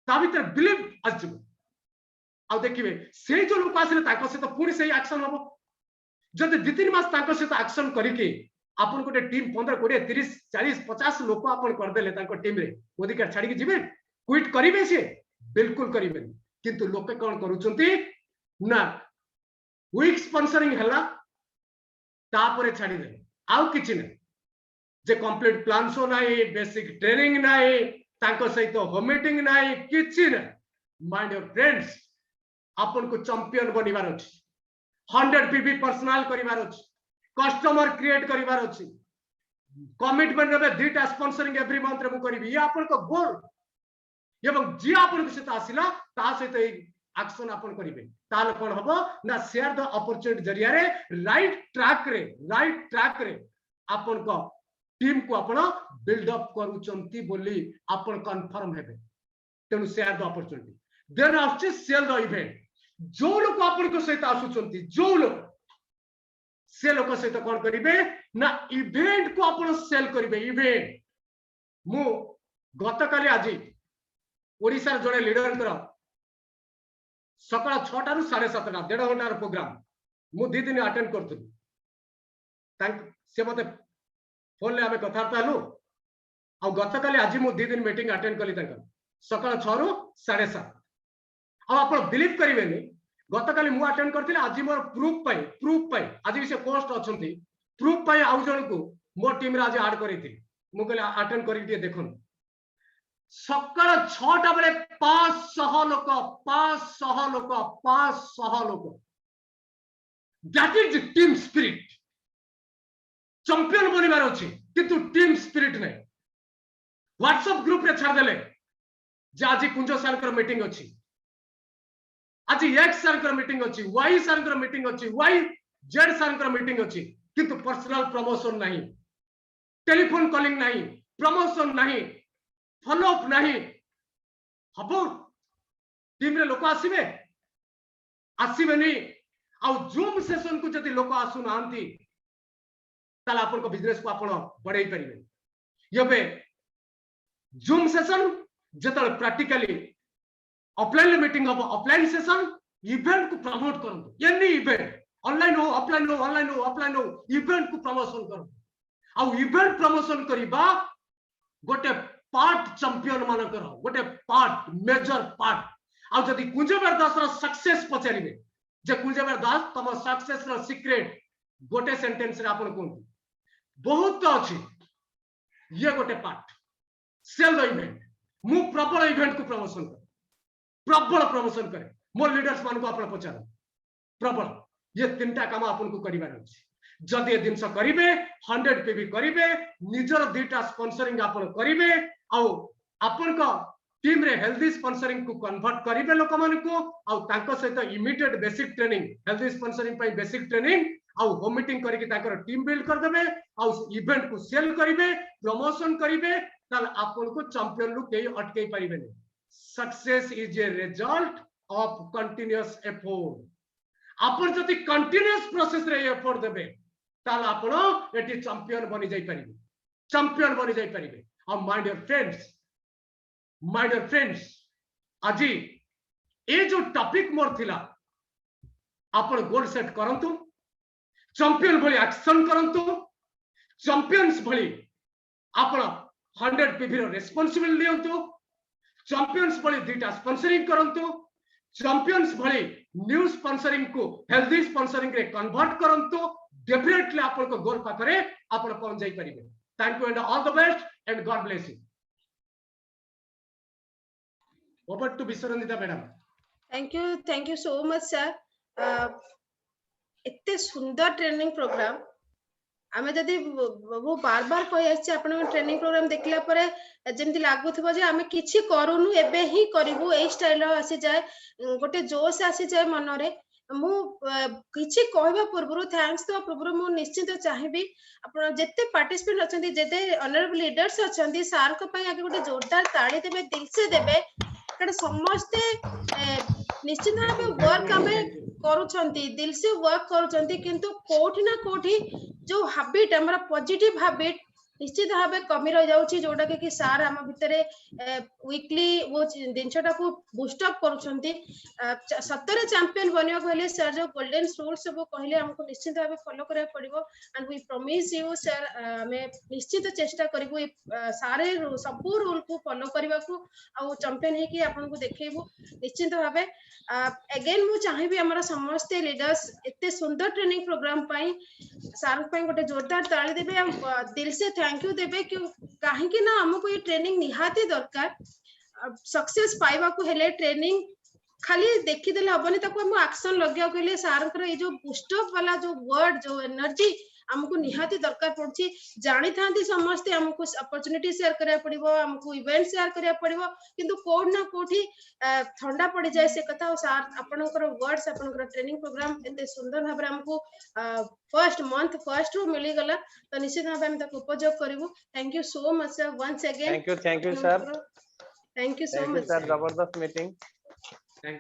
ता भीतर बिलीव आजबो आ देखिबे से जो लोक आसले ताको से तो पूरी से एक्शन हबो जदि 2-3 मास ताको से तो एक्शन करिके आपन गोटे टीम 15-20-30-40-50 लोक आपन कर देले ताको टीम रे मोदी का छाड़ी के जिबे क्विट करिवे से बिल्कुल करिवे किंतु लोक कोन करूचंती ना वीक स्पॉन्सरिंग हला तापरे छाड़ी दे आउ किछि नै जे कंप्लीट प्लान सो नाही बेसिक ट्रेनिंग नाही ताको सहित होम मीटिंग नाही किछि नै माय डियर फ्रेंड्स आपन को चैंपियन बनिबार अछि 100 पीवी पर्सनल करिबार अछि कस्टमर क्रिएट करिवार अछि कमिटमेंट नेबे 2टा स्पॉन्सरिंग एवरी मंथ रे मु करिवि या आपन को गोल एवं जे आपन के सहित आसिला ता सहित एक्शन आपन करिवे ताल कोन हबो ना शेयर द अपॉर्चुनिटी जरिया रे राइट ट्रैक रे आपन को टीम को आपन बिल्ड अप करूचंती बोली आपन कंफर्म हेबे तेनु शेयर द अपॉर्चुनिटी देन आछि सेल द इवेंट जो लोग आपन को सहित आसुचंती जो लोग से लोक सहित कोन करिवे ना इवेंट को आपन सेल करिवे इवेंट मु गतकाली आजी ओडिसा जड़े लीडर सकाळ 6टा रु 7:30 1.5 घंटार प्रोग्राम मु 2 दिन अटेंड करथुली से मते फोन ले आमे कथार्ता हलु आ गतकाली आज मु 2 दिन मीटिंग अटेंड कली सकाळ 6 रु 7:30 आ आपण बिलीव करिवेनी गतकाली मु अटेंड करथिले आज मोर प्रूफ पाई आज भी से पोस्ट अछंती प्रूफ पाई आउ जण को मो टीम रे आज ऐड करिथि मु कहले अटेंड करि दिए देखन सकाळ 6टा बेले 500 लोक that is team spirit champion बनिबार अछि किंतु टीम स्पिरिट नै व्हाट्सएप ग्रुप रे छाड़ देले जे आज कुंज सारकर मीटिंग अछि आज एक्स सारकर मीटिंग अछि वाई सारकर मीटिंग अछि वाई जेड सारकर मीटिंग अछि किंतु पर्सनल प्रमोशन नहीं टेलीफोन कॉलिंग नहीं प्रमोशन नहीं फॉलो अप नहीं हबो टीम रे लोक आसीबे नहीं आ जूम सेशन को जति लोक आसु नांती ताला अपन को बिजनेस को अपन बढ़ाई परिबे यबे जूम सेशन जतल प्रैक्टिकली ऑफलाइन मीटिंग हो ऑफलाइन सेशन इवेंट को प्रमोट करंतु एनी इवेंट ऑनलाइन हो ऑफलाइन हो इवेंट को प्रमोशन करंतु आ इवेंट प्रमोशन करिबा गोटे पार्ट चैंपियन मानकर गोटे पार्ट मेजर पार्ट आ जदि कुंजबर दास रो सक्सेस पचारिबे जे कुंजबर दास तम सक्सेस रो सीक्रेट गोटे सेंटेंस रे आपन कोंतु बहुत अछि ये गोटे पार्ट सेल द इवेंट मु प्रबल इवेंट को प्रमोशन करे मोर लीडर्स मान को आपन पचार प्रबल ये 3टा काम आपन को करिवार अछि जदि ए दिनस करिवे 100 पीवी करिवे निजर 2टा स्पॉन्सरिंग आपन करिवे आ आपन को टीम रे हेल्दी स्पॉन्सरिंग को कन्वर्ट करिवे लोक मान को आ तांको सहित immediate basic training healthy sponsoring पई बेसिक ट्रेनिंग आ होम मीटिंग करके ताकर टीम बिल्ड कर देबे आ इवेंट को सेल करिवे प्रमोशन करिवे ताल आपन को चैंपियन लु के अटके परिबे नहीं success is a result of continuous effort आपन जति कंटीन्यूअस प्रोसेस रे एफर्ट देबे ताल आपन एटी चैंपियन बनि जाई परिबे आ माय डियर फ्रेंड्स आज ए जो टॉपिक मोर थिला आपन गोल सेट करंतु चैंपियन भली एक्शन करंतु चैंपियंस भली आपन 100 पीवी रो रिस्पांसिबिलिटी लियंतु चैंपियंस भली 2टा स्पॉन्सरिंग करंतु चैंपियंस भली न्यू स्पॉन्सरिंग को हेल्दी स्पॉन्सरिंग रे कन्वर्ट करंतु डेफिनेटली आपन को गोल पाखरे आपन पहुंच जाई परिबे thank you and all the best and God bless you over to Vishwaranjita madam thank you so much sir इतने सुंदर ट्रेनिंग प्रोग्राम आमे जदि वो बार बार कहि आछि आपण ट्रेनिंग प्रोग्राम देखला परे जेमति लागुथबो जे आमे किछि करूनु एबे ही करिवु ए स्टाइल आसी जाय गोटे जोश आसी जाय मन रे मु किछि कहबा पूर्व थैंक्स तो पूर्व मु निश्चित चाहिबी आपण जत्ते पार्टिसिपेंट अछंती जत्ते ऑनरेबल लीडर्स अछंती सार को पई आगे गोटे जोरदार ताली देबे दिल से देबे कटे समस्ते निश्चित भाबे वर्क आमे करूछंती दिल से वर्क करूछंती किंतु कोठी ना कोठी जो हैबिट हमरा पॉजिटिव हैबिट निश्चित भाबे कमी रह जाउची जोडा के सार हम भितरे वीकली वो दिनछटा को बूस्ट अप करूछंती सत्तर चैंपियन बनियो कहले सर जो गोल्डन रूल्स सब कहले हमको निश्चित भाबे फॉलो करे पड़िबो and we promise you sir हमें निश्चित चेष्टा करिवो सारे सब रूल को फॉलो करबा को आ चैंपियन हे कि आपन को देखेबो निश्चित भाबे अगेन मु चाहिबी हमरा समस्त लीडर्स इतने सुंदर ट्रेनिंग प्रोग्राम पाई सार पाई गोटे जोरदार ताली देबे दिल से थैंक यू देबे कि काहे कि ना हमको ये ट्रेनिंग निहाती दरकार सक्सेस पाइबा को हेले ट्रेनिंग खाली देखि देले हबनी ताको हम एक्शन लगिया कहले सार कर ये जो बूस्ट अप वाला जो वर्ड जो एनर्जी हमको निहाती दरकार पड़छि जानी थांती समस्त हमको अपॉर्चुनिटी शेयर करिया पड़िबो हमको इवेंट शेयर करिया पड़िबो किंतु कोड ना कोठी ठंडा पड़ी जाए से कथा सार आपनकर वर्ड्स आपनकर ट्रेनिंग प्रोग्राम एते सुंदर भाबरे हमको फर्स्ट मंथ फर्स्ट रो मिली गला तो निश्चित भाबे हम तक उपयोग करिवो thank you so much sir once again thank you sir thank you so much sir जबरदस्त मीटिंग